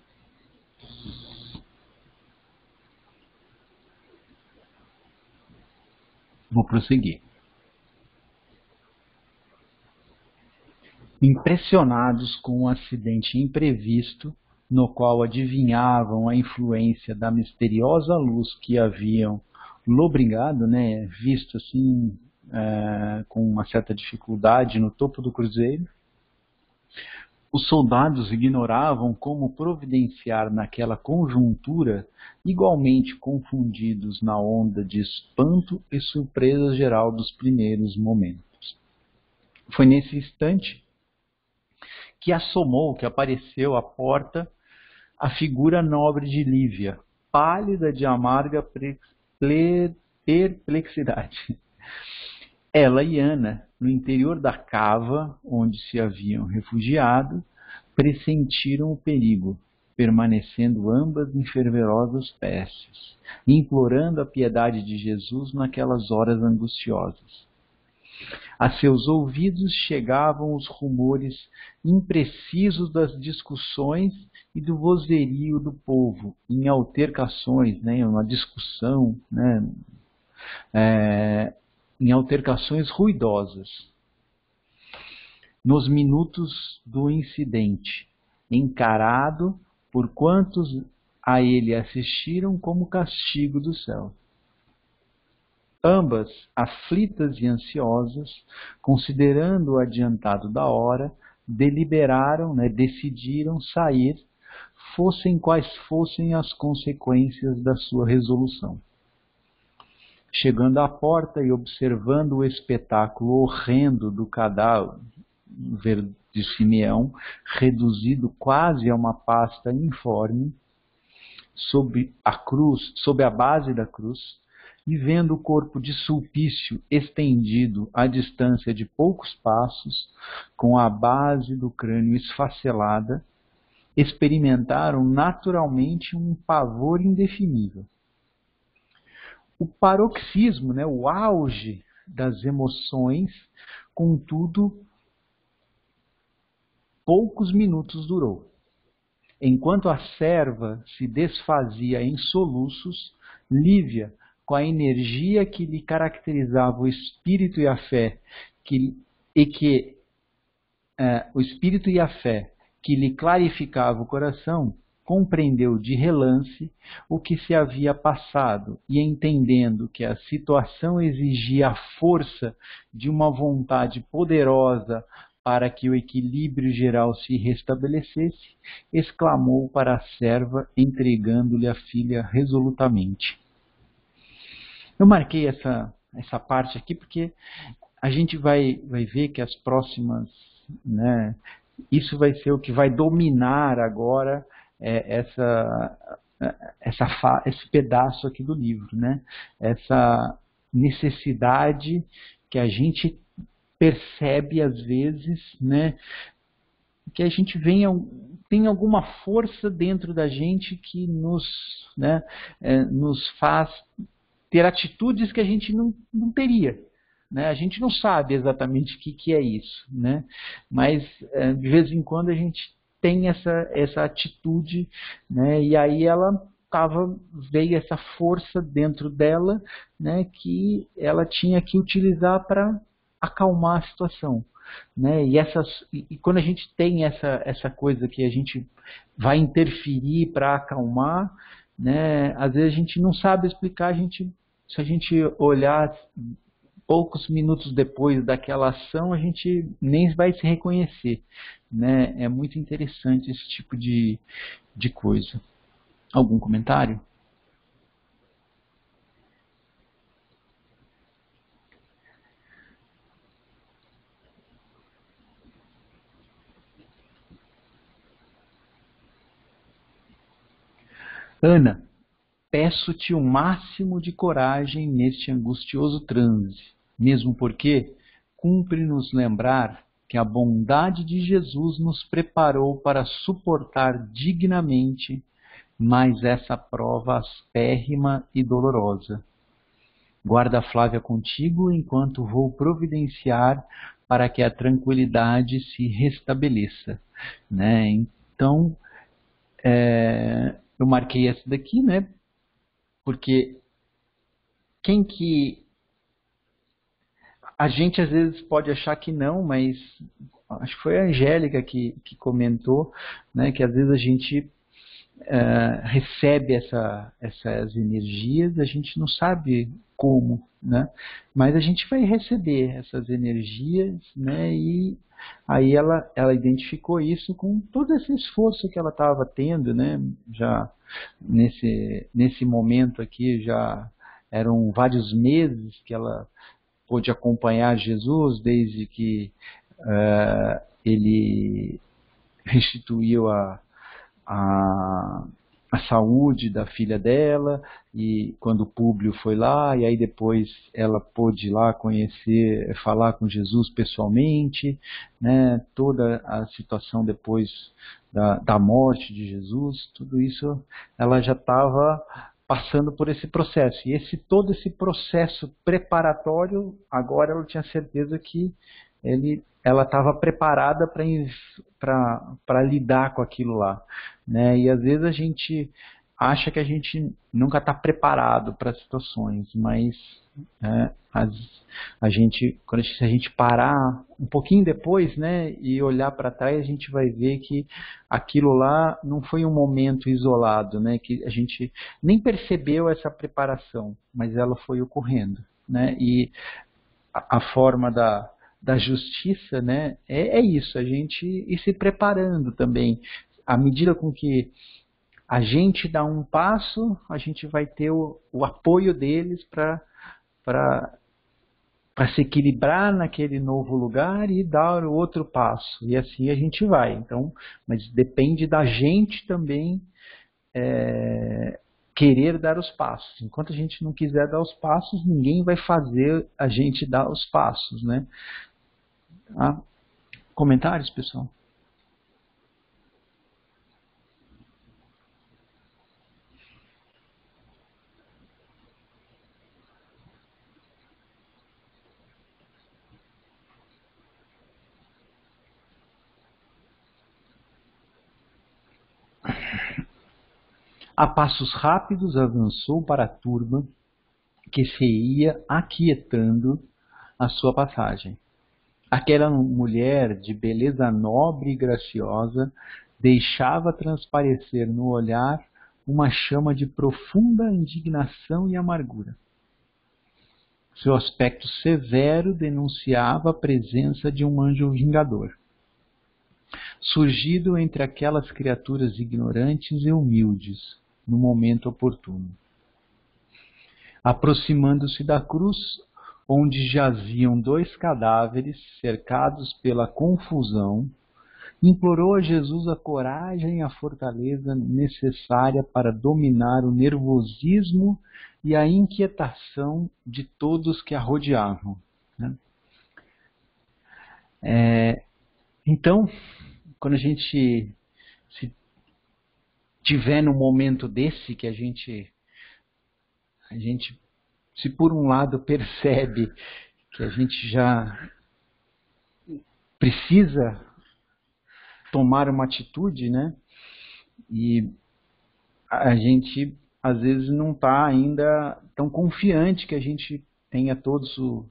Vou prosseguir. Impressionados com um acidente imprevisto, no qual adivinhavam a influência da misteriosa luz que haviam lobrigado, né, visto assim, com uma certa dificuldade no topo do cruzeiro, os soldados ignoravam como providenciar naquela conjuntura, igualmente confundidos na onda de espanto e surpresa geral dos primeiros momentos. Foi nesse instante que que apareceu à porta a figura nobre de Lívia, pálida de amarga perplexidade. Ela e Ana, no interior da cava onde se haviam refugiado, pressentiram o perigo, permanecendo ambas em fervorosas preces, implorando a piedade de Jesus naquelas horas angustiosas. A seus ouvidos chegavam os rumores imprecisos das discussões e do vozerio do povo, em altercações, né, uma discussão, né, em altercações ruidosas. Nos minutos do incidente, encarado por quantos a ele assistiram como castigo do céu. Ambas, aflitas e ansiosas, considerando o adiantado da hora, decidiram sair, fossem quais fossem as consequências da sua resolução. Chegando à porta e observando o espetáculo horrendo do cadáver de Simeão, reduzido quase a uma pasta informe, sob a base da cruz, e vendo o corpo de Sulpício estendido à distância de poucos passos, com a base do crânio esfacelada, experimentaram naturalmente um pavor indefinível. O paroxismo, né, o auge das emoções, contudo, poucos minutos durou. Enquanto a serva se desfazia em soluços, Lívia, com a energia que lhe caracterizava o espírito e a fé, que lhe clarificava o coração, compreendeu de relance o que se havia passado e, entendendo que a situação exigia a força de uma vontade poderosa para que o equilíbrio geral se restabelecesse, exclamou para a serva, entregando-lhe a filha resolutamente. Eu marquei essa parte aqui porque a gente vai ver que as próximas, né, isso vai ser o que vai dominar agora esse pedaço aqui do livro, né? Essa necessidade que a gente percebe às vezes, né, que a gente tem alguma força dentro da gente que nos faz ter atitudes que a gente não teria. Né? A gente não sabe exatamente o que é isso, né? Mas de vez em quando a gente tem essa atitude, né? E aí veio essa força dentro dela, né? Que ela tinha que utilizar para acalmar a situação, né? E quando a gente tem essa coisa que a gente vai interferir para acalmar, né? Às vezes a gente não sabe explicar, a gente se a gente olhar poucos minutos depois daquela ação, a gente nem vai se reconhecer, né? É muito interessante esse tipo de coisa. Algum comentário? Ana, peço-te o máximo de coragem neste angustioso transe, mesmo porque cumpre-nos lembrar que a bondade de Jesus nos preparou para suportar dignamente mais essa prova aspérrima e dolorosa. Guarda a Flávia contigo enquanto vou providenciar para que a tranquilidade se restabeleça, né? Então, eu marquei essa daqui, né? Porque quem que... A gente às vezes pode achar que não, mas acho que foi a Angélica que comentou, né? Que às vezes a gente recebe essas energias, a gente não sabe como, né? Mas a gente vai receber essas energias, né? E aí ela identificou isso com todo esse esforço que ela estava tendo, né? Já nesse momento aqui já eram vários meses que ela pôde acompanhar Jesus desde que ele restituiu a saúde da filha dela, e quando o Públio foi lá, e aí depois ela pôde ir lá conhecer, falar com Jesus pessoalmente, né, toda a situação depois da morte de Jesus, tudo isso ela já estava passando por esse processo, e todo esse processo preparatório, agora ela tinha certeza que ela estava preparada para lidar com aquilo lá, né? E às vezes a gente acha que a gente nunca está preparado para situações, mas se a gente parar um pouquinho depois, né, e olhar para trás, a gente vai ver que aquilo lá não foi um momento isolado, né, que a gente nem percebeu essa preparação, mas ela foi ocorrendo, né? E a forma da justiça, né, é isso, a gente ir se preparando também. À medida com que a gente dá um passo, a gente vai ter o apoio deles para se equilibrar naquele novo lugar e dar o outro passo. E assim a gente vai. Então, mas depende da gente também querer dar os passos. Enquanto a gente não quiser dar os passos, ninguém vai fazer a gente dar os passos, né? Comentários, pessoal? A passos rápidos avançou para a turba, que se ia aquietando a sua passagem. Aquela mulher de beleza nobre e graciosa deixava transparecer no olhar uma chama de profunda indignação e amargura. Seu aspecto severo denunciava a presença de um anjo vingador, surgido entre aquelas criaturas ignorantes e humildes, no momento oportuno. Aproximando-se da cruz, onde jaziam 2 cadáveres cercados pela confusão, implorou a Jesus a coragem e a fortaleza necessária para dominar o nervosismo e a inquietação de todos que a rodeavam, né? Então, quando a gente tiver num momento desse que a gente se por um lado percebe que a gente já precisa tomar uma atitude, né? E a gente às vezes não está ainda tão confiante que a gente tenha tudo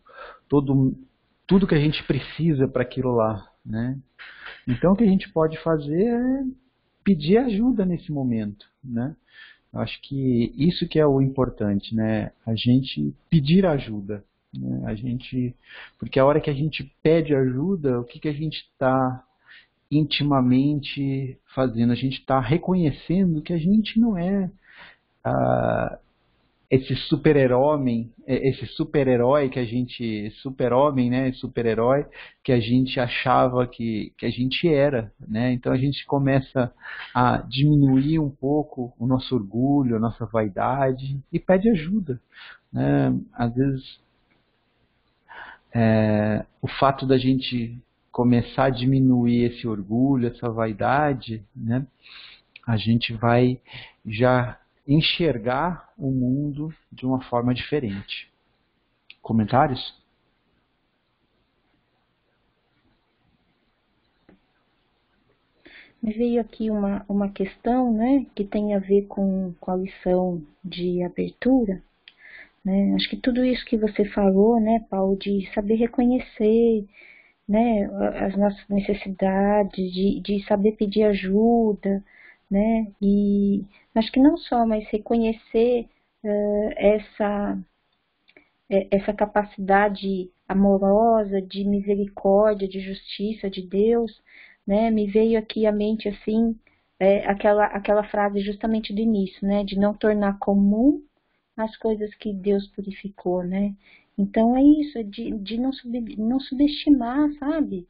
que a gente precisa para aquilo lá, né? Então o que a gente pode fazer é pedir ajuda nesse momento, né? Eu acho que isso que é o importante, né? A gente pedir ajuda, né? Porque a hora que a gente pede ajuda, o que que a gente está intimamente fazendo? A gente está reconhecendo que a gente não é ah, esse super-herói que a gente, super-homem, né, super-herói que a gente achava que a gente era, né? Então a gente começa a diminuir um pouco o nosso orgulho, a nossa vaidade e pede ajuda, né? Às vezes o fato da gente começar a diminuir esse orgulho, essa vaidade, né? A gente vai já enxergar o mundo de uma forma diferente. Comentários? Me veio aqui uma questão, né, que tem a ver com a lição de abertura, né? Acho que tudo isso que você falou, né, Paulo, de saber reconhecer, né, as nossas necessidades, de saber pedir ajuda, né, e acho que não só, mas reconhecer essa capacidade amorosa, de misericórdia, de justiça de Deus, né, me veio aqui à mente, assim, aquela frase justamente do início, né, de não tornar comum as coisas que Deus purificou, né. Então é isso, é de não subestimar, sabe,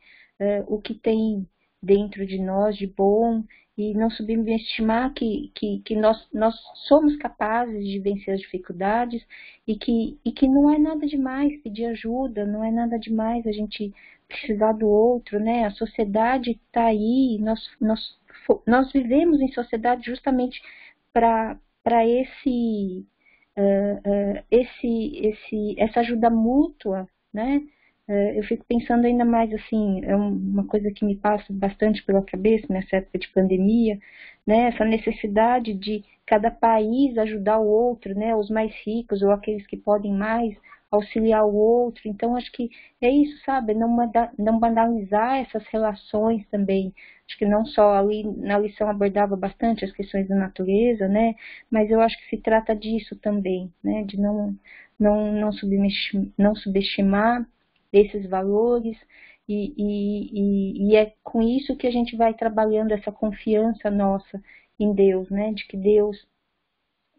o que tem dentro de nós de bom e não subestimar que nós somos capazes de vencer as dificuldades e que não é nada demais pedir ajuda, não é nada demais a gente precisar do outro, né? A sociedade está aí, nós vivemos em sociedade justamente para essa ajuda mútua, né? Eu fico pensando ainda mais assim, é uma coisa que me passa bastante pela cabeça nessa época de pandemia, né? Essa necessidade de cada país ajudar o outro, né? Os mais ricos ou aqueles que podem mais auxiliar o outro. Então acho que é isso, sabe? Não banalizar essas relações também. Acho que não só ali na lição abordava bastante as questões da natureza, né? Mas eu acho que se trata disso também, né? De não subestimar esses valores e é com isso que a gente vai trabalhando essa confiança nossa em Deus, né? De que Deus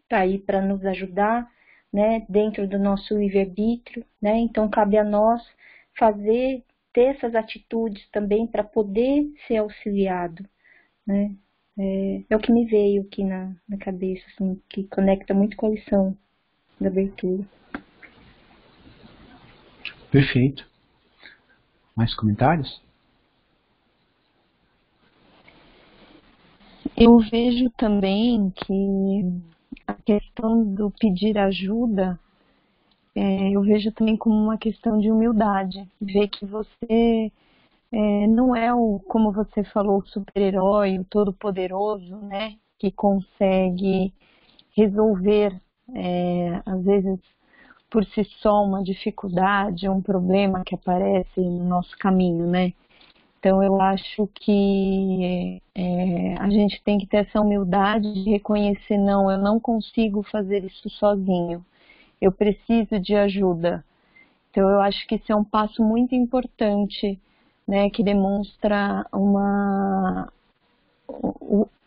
está aí para nos ajudar, né? Dentro do nosso livre-arbítrio, né? Então cabe a nós ter essas atitudes também para poder ser auxiliado, né? É o que me veio aqui na cabeça, assim, que conecta muito com a lição da abertura. Perfeito. Mais comentários? Eu vejo também que a questão do pedir ajuda, eu vejo também como uma questão de humildade. Ver que você não é como você falou, o super-herói, o todo-poderoso, né? Que consegue resolver, às vezes, por si só, uma dificuldade, um problema que aparece no nosso caminho, né? Então eu acho que a gente tem que ter essa humildade de reconhecer, não, eu não consigo fazer isso sozinho, eu preciso de ajuda. Então eu acho que isso é um passo muito importante, né, que demonstra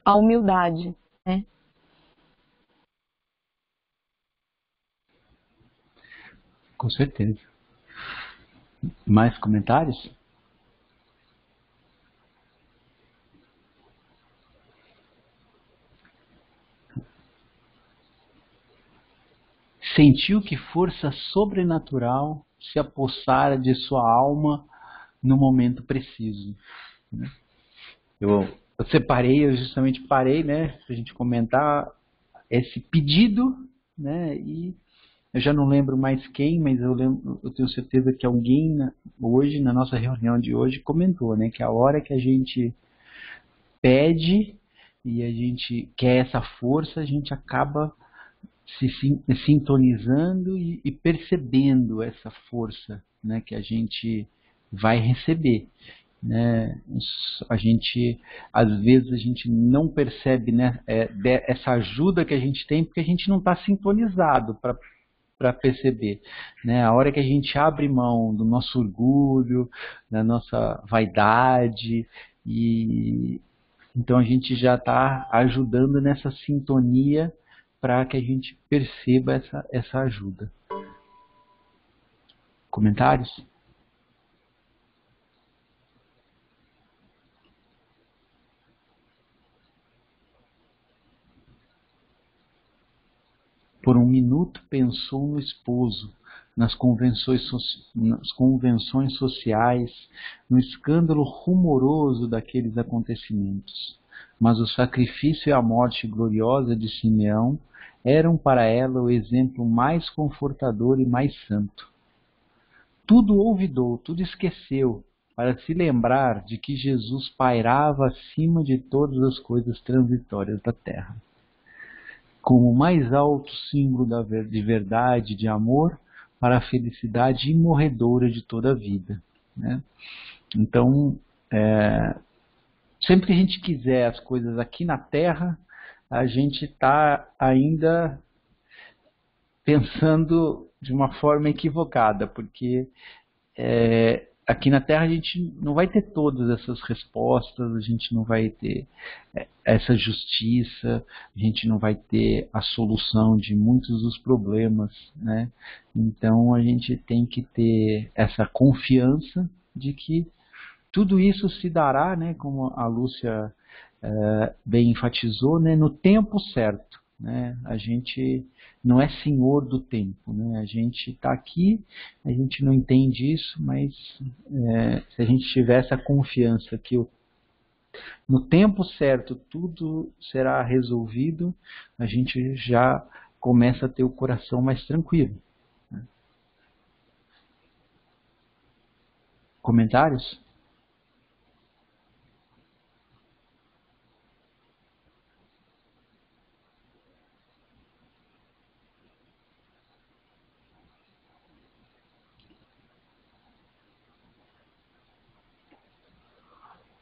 a humildade, né? Com certeza. Mais comentários? Sentiu que força sobrenatural se apossara de sua alma no momento preciso. Eu separei, eu justamente parei, né, pra gente comentar esse pedido, né, e eu já não lembro mais quem, mas eu tenho certeza que alguém hoje, na nossa reunião de hoje, comentou, né, que a hora que a gente pede e a gente quer essa força, a gente acaba se sintonizando e percebendo essa força, né, que a gente vai receber. né? Às vezes a gente não percebe, né, essa ajuda que a gente tem porque a gente não está sintonizado para perceber, né? A hora que a gente abre mão do nosso orgulho, da nossa vaidade, e então a gente já está ajudando nessa sintonia para que a gente perceba essa ajuda. Comentários? Por um minuto pensou no esposo, nas convenções sociais, no escândalo rumoroso daqueles acontecimentos. Mas o sacrifício e a morte gloriosa de Simeão eram para ela o exemplo mais confortador e mais santo. Tudo olvidou, tudo esqueceu, para se lembrar de que Jesus pairava acima de todas as coisas transitórias da terra. Como o mais alto símbolo de verdade, de amor, para a felicidade imorredora de toda a vida, né? Então, sempre que a gente quiser as coisas aqui na Terra, a gente está ainda pensando de uma forma equivocada, porque aqui na Terra a gente não vai ter todas essas respostas, a gente não vai ter essa justiça, a gente não vai ter a solução de muitos dos problemas, né? Então a gente tem que ter essa confiança de que tudo isso se dará, né, como a Lúcia bem enfatizou, né, no tempo certo, né? A gente não é senhor do tempo, né? A gente está aqui, a gente não entende isso, mas se a gente tiver essa confiança que no tempo certo tudo será resolvido, a gente já começa a ter o coração mais tranquilo, né? Comentários?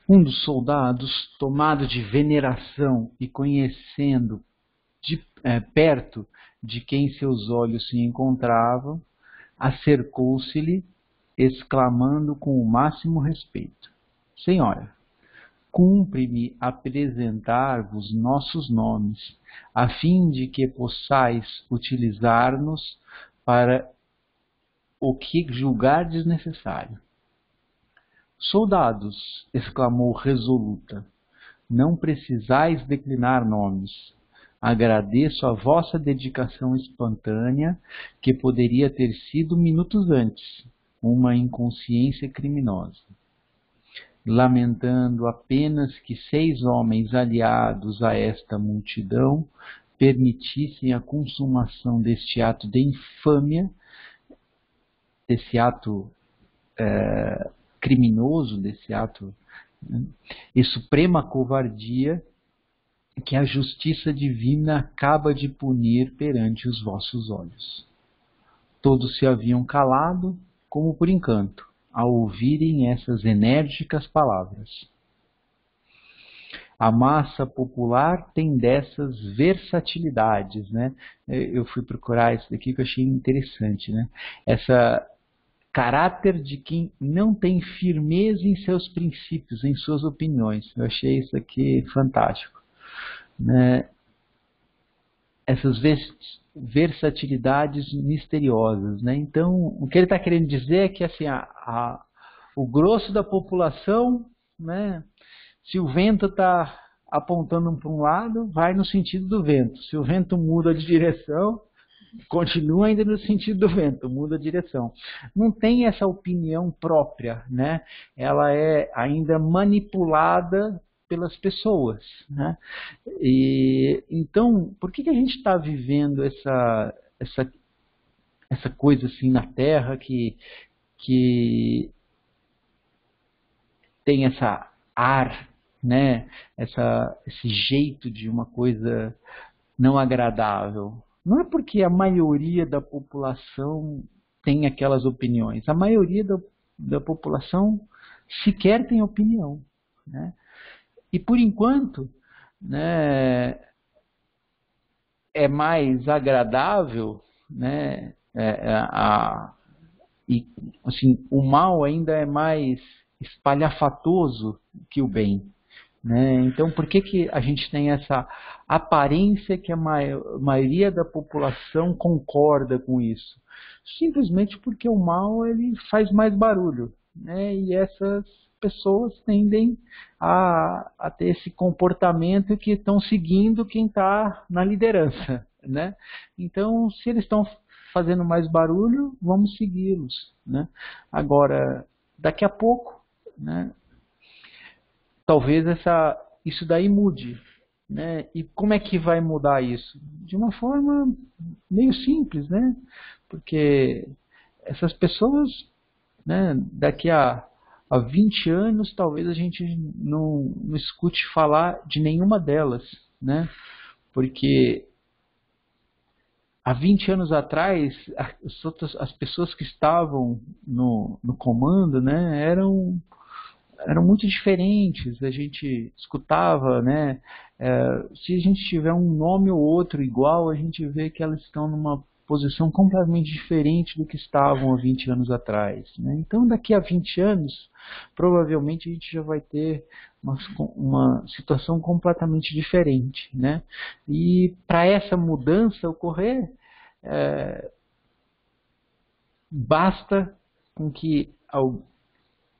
Um dos soldados, tomado de veneração e conhecendo perto de quem seus olhos se encontravam, acercou-se-lhe, exclamando com o máximo respeito: Senhora, cumpre-me apresentar-vos nossos nomes, a fim de que possais utilizar-nos para o que julgardes necessário. Soldados, exclamou resoluta, não precisais declinar nomes. Agradeço a vossa dedicação espontânea, que poderia ter sido minutos antes, uma inconsciência criminosa. Lamentando apenas que 6 homens aliados a esta multidão permitissem a consumação deste ato de infâmia, desse ato criminoso, desse ato, né, e suprema covardia que a justiça divina acaba de punir perante os vossos olhos. Todos se haviam calado, como por encanto, ao ouvirem essas enérgicas palavras. A massa popular tem dessas versatilidades, né? Eu fui procurar isso daqui que eu achei interessante, né? Essa caráter de quem não tem firmeza em seus princípios, em suas opiniões. Eu achei isso aqui fantástico, né? Essas versatilidades misteriosas, né? Então, o que ele está querendo dizer é que assim, o grosso da população, né, se o vento está apontando para um lado, vai no sentido do vento. Se o vento muda de direção, continua ainda no sentido do vento, muda a direção. Não tem essa opinião própria, né? Ela é ainda manipulada pelas pessoas, né? E então, por que a gente está vivendo essa coisa assim na Terra que tem essa ar, né? Esse jeito de uma coisa não agradável? Não é porque a maioria da população tem aquelas opiniões. A maioria da população sequer têm opinião, né? E por enquanto, né, é mais agradável, né, e assim, o mal ainda é mais espalhafatoso que o bem, né? Então, por que a gente tem essa aparência que a maioria da população concorda com isso? Simplesmente porque o mal ele faz mais barulho, né? E essas pessoas tendem a ter esse comportamento que estão seguindo quem está na liderança, né? Então, se eles estão fazendo mais barulho, vamos segui-los, né? Agora, daqui a pouco, né, talvez isso daí mude, né? E como é que vai mudar isso? De uma forma meio simples, né? Porque essas pessoas, né, daqui a 20 anos, talvez a gente não escute falar de nenhuma delas, né? Porque há 20 anos atrás, as pessoas que estavam no comando, né, eram muito diferentes. A gente escutava, né, se a gente tiver um nome ou outro igual, a gente vê que elas estão numa posição completamente diferente do que estavam há 20 anos atrás, né? Então, daqui a 20 anos, provavelmente a gente já vai ter uma situação completamente diferente, né? E para essa mudança ocorrer, basta com que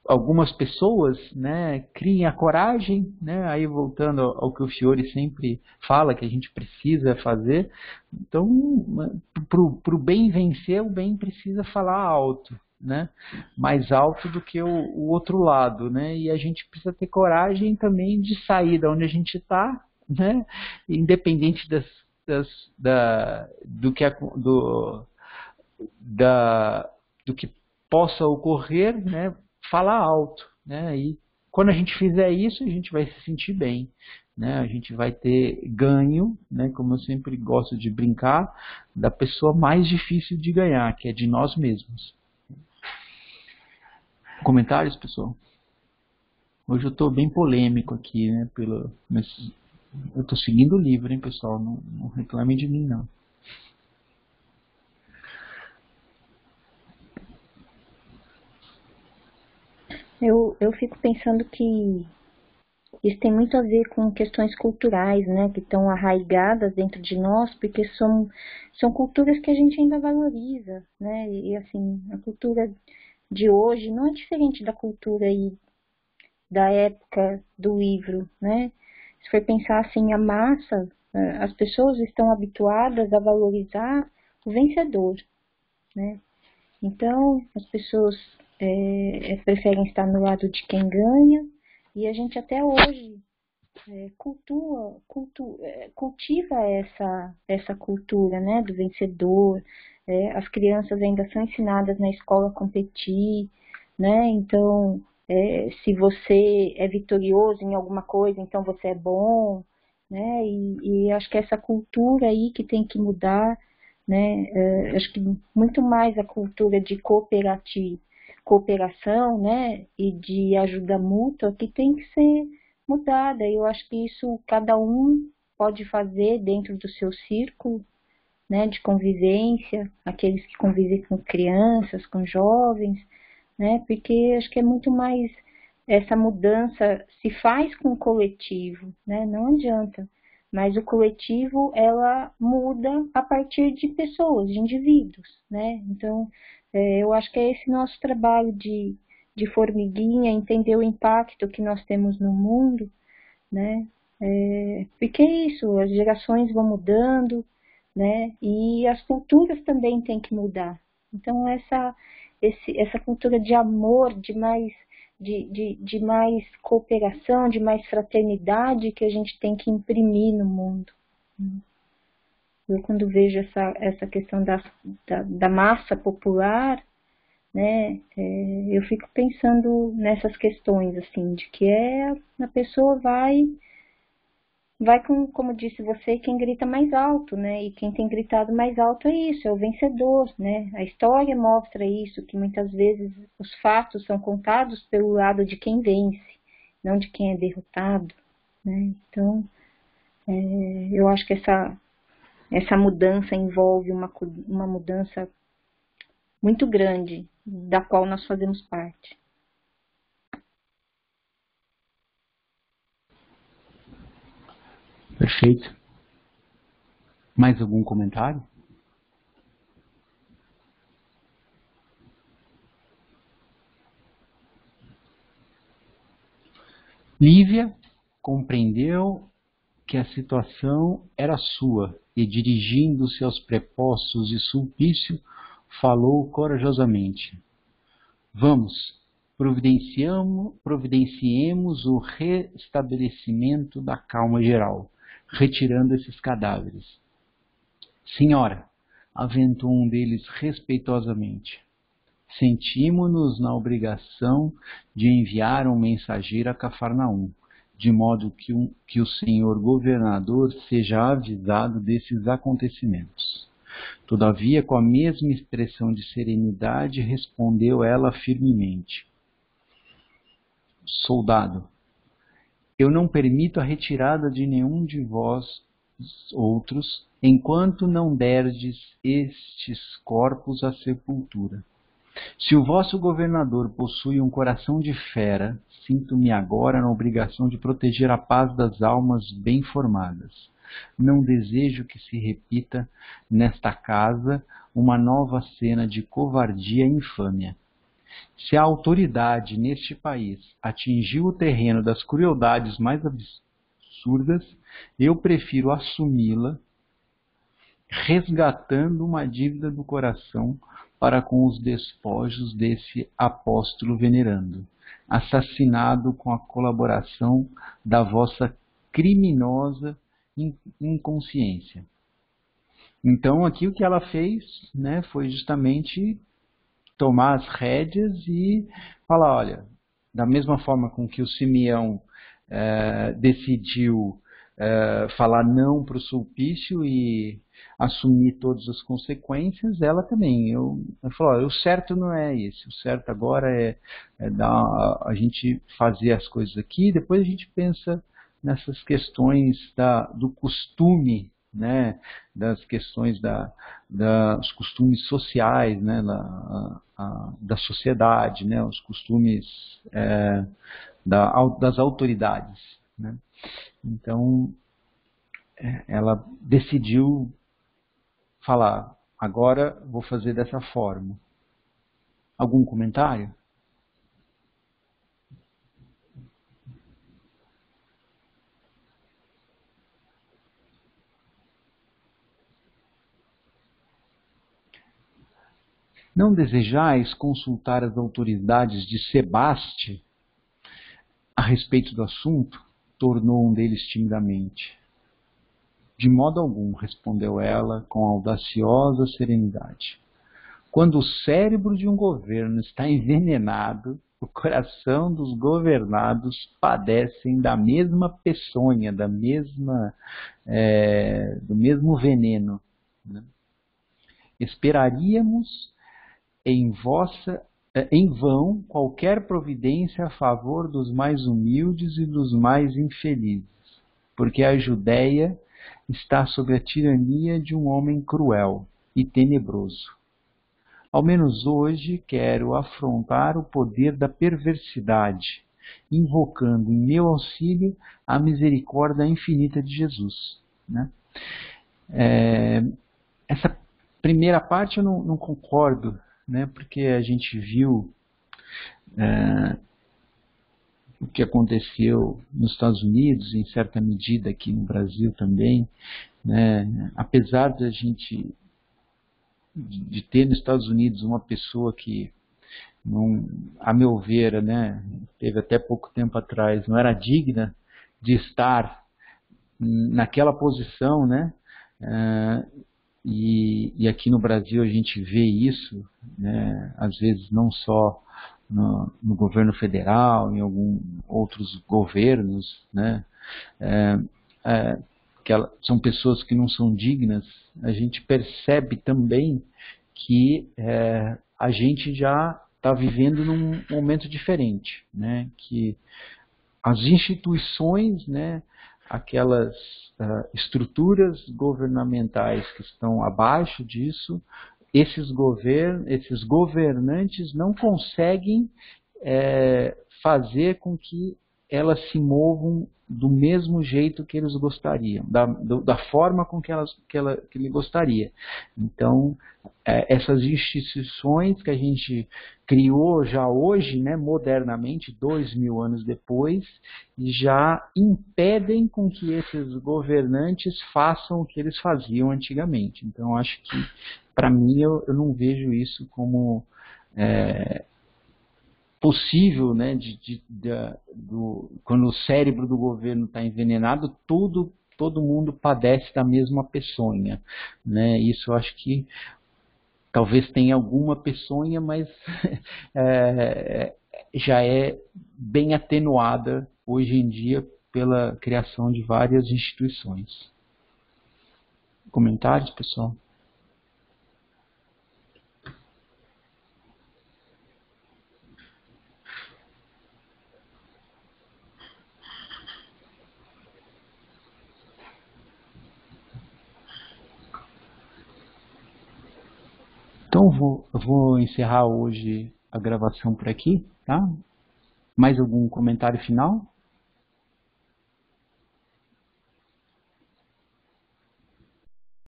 algumas pessoas, né, criem a coragem, né, aí voltando ao que o Fiore sempre fala que a gente precisa fazer. Então, para o bem vencer, o bem precisa falar alto, né, mais alto do que o outro lado, né, e a gente precisa ter coragem também de sair da onde a gente está, né, independente do que possa ocorrer, né, falar alto, né? E quando a gente fizer isso, a gente vai se sentir bem, né? A gente vai ter ganho, né? Como eu sempre gosto de brincar, da pessoa mais difícil de ganhar, que é de nós mesmos. Comentários, pessoal? Hoje eu estou bem polêmico aqui, né? Eu estou seguindo o livro, hein, pessoal? Não reclamem de mim, não. Eu fico pensando que isso tem muito a ver com questões culturais, né, que estão arraigadas dentro de nós, porque são culturas que a gente ainda valoriza, né, e assim, a cultura de hoje não é diferente da cultura aí da época do livro, né. Se for pensar assim, a massa, as pessoas estão habituadas a valorizar o vencedor, né. Então, as pessoas preferem estar no lado de quem ganha, e a gente até hoje cultiva essa cultura, né, do vencedor. As crianças ainda são ensinadas na escola a competir, né, então, se você é vitorioso em alguma coisa, então você é bom, né, e acho que essa cultura aí que tem que mudar, né, acho que muito mais a cultura de cooperação, né, e de ajuda mútua que tem que ser mudada. Eu acho que isso cada um pode fazer dentro do seu círculo, né, de convivência, aqueles que convivem com crianças, com jovens, né, porque acho que é muito mais essa mudança se faz com o coletivo, né, não adianta. Mas o coletivo, ela muda a partir de pessoas, de indivíduos, né? Então, eu acho que é esse nosso trabalho de formiguinha, entender o impacto que nós temos no mundo, né? Porque é isso, as gerações vão mudando, né? E as culturas também têm que mudar. Então, essa cultura de amor, de mais cooperação, de mais fraternidade que a gente tem que imprimir no mundo. Eu, quando vejo essa questão da massa popular, né, eu fico pensando nessas questões, assim, de que a pessoa vai vai com, como disse você, quem grita mais alto, né? E quem tem gritado mais alto é isso, é o vencedor, né? A história mostra isso, que muitas vezes os fatos são contados pelo lado de quem vence, não de quem é derrotado, né? Então, eu acho que essa mudança envolve uma mudança muito grande, da qual nós fazemos parte. Perfeito. Mais algum comentário? Lívia compreendeu que a situação era sua e, dirigindo-se aos prepostos de Sulpício, falou corajosamente: vamos, providenciemos o restabelecimento da calma geral, retirando esses cadáveres. Senhora, aventou um deles respeitosamente, sentimos-nos na obrigação de enviar um mensageiro a Cafarnaum, de modo que o senhor governador seja avisado desses acontecimentos. Todavia, com a mesma expressão de serenidade, respondeu ela firmemente: soldado, eu não permito a retirada de nenhum de vós outros, enquanto não derdes estes corpos à sepultura. Se o vosso governador possui um coração de fera, sinto-me agora na obrigação de proteger a paz das almas bem formadas. Não desejo que se repita nesta casa uma nova cena de covardia e infâmia. Se a autoridade neste país atingiu o terreno das crueldades mais absurdas, eu prefiro assumi-la, resgatando uma dívida do coração para com os despojos desse apóstolo venerando, assassinado com a colaboração da vossa criminosa inconsciência. Então, aqui o que ela fez, né, foi justamente tomar as rédeas e falar: olha, da mesma forma com que o Simeão decidiu falar não para o Sulpício e assumir todas as consequências, ela também. Ela falou: o certo não é esse, o certo agora é a gente fazer as coisas aqui, depois a gente pensa nessas questões do costume, né, das questões dos costumes sociais, né, da sociedade, né, os costumes das autoridades, né. Então, ela decidiu falar: agora vou fazer dessa forma. Algum comentário? Não desejais consultar as autoridades de Sebaste a respeito do assunto? Tornou um deles timidamente. De modo algum, respondeu ela com audaciosa serenidade. Quando o cérebro de um governo está envenenado, o coração dos governados padecem da mesma peçonha, do mesmo veneno, né? Esperaríamos em vão qualquer providência a favor dos mais humildes e dos mais infelizes, porque a Judéia está sob a tirania de um homem cruel e tenebroso. Ao menos hoje quero afrontar o poder da perversidade, invocando em meu auxílio a misericórdia infinita de Jesus, né? Essa primeira parte eu não concordo, né, porque a gente viu o que aconteceu nos Estados Unidos, em certa medida aqui no Brasil também, né, apesar de a gente de ter nos Estados Unidos uma pessoa que, a meu ver, né, teve até pouco tempo atrás, não era digna de estar naquela posição, né, e aqui no Brasil a gente vê isso, né, às vezes não só no governo federal, em alguns outros governos, né, são pessoas que não são dignas, a gente percebe também que a gente já está vivendo num momento diferente, né? Que as instituições, né, aquelas estruturas governamentais que estão abaixo disso, esses governantes não conseguem fazer com que elas se movam do mesmo jeito que eles gostariam, da forma com que ele gostaria. Então, essas instituições que a gente criou já hoje, né, modernamente, 2000 anos depois, já impedem com que esses governantes façam o que eles faziam antigamente. Então, acho que, para mim, eu não vejo isso como possível, né, quando o cérebro do governo está envenenado, todo mundo padece da mesma peçonha, né? Isso eu acho que talvez tenha alguma peçonha, mas já é bem atenuada hoje em dia pela criação de várias instituições. Comentários, pessoal? Então, eu vou encerrar hoje a gravação por aqui, tá? Mais algum comentário final?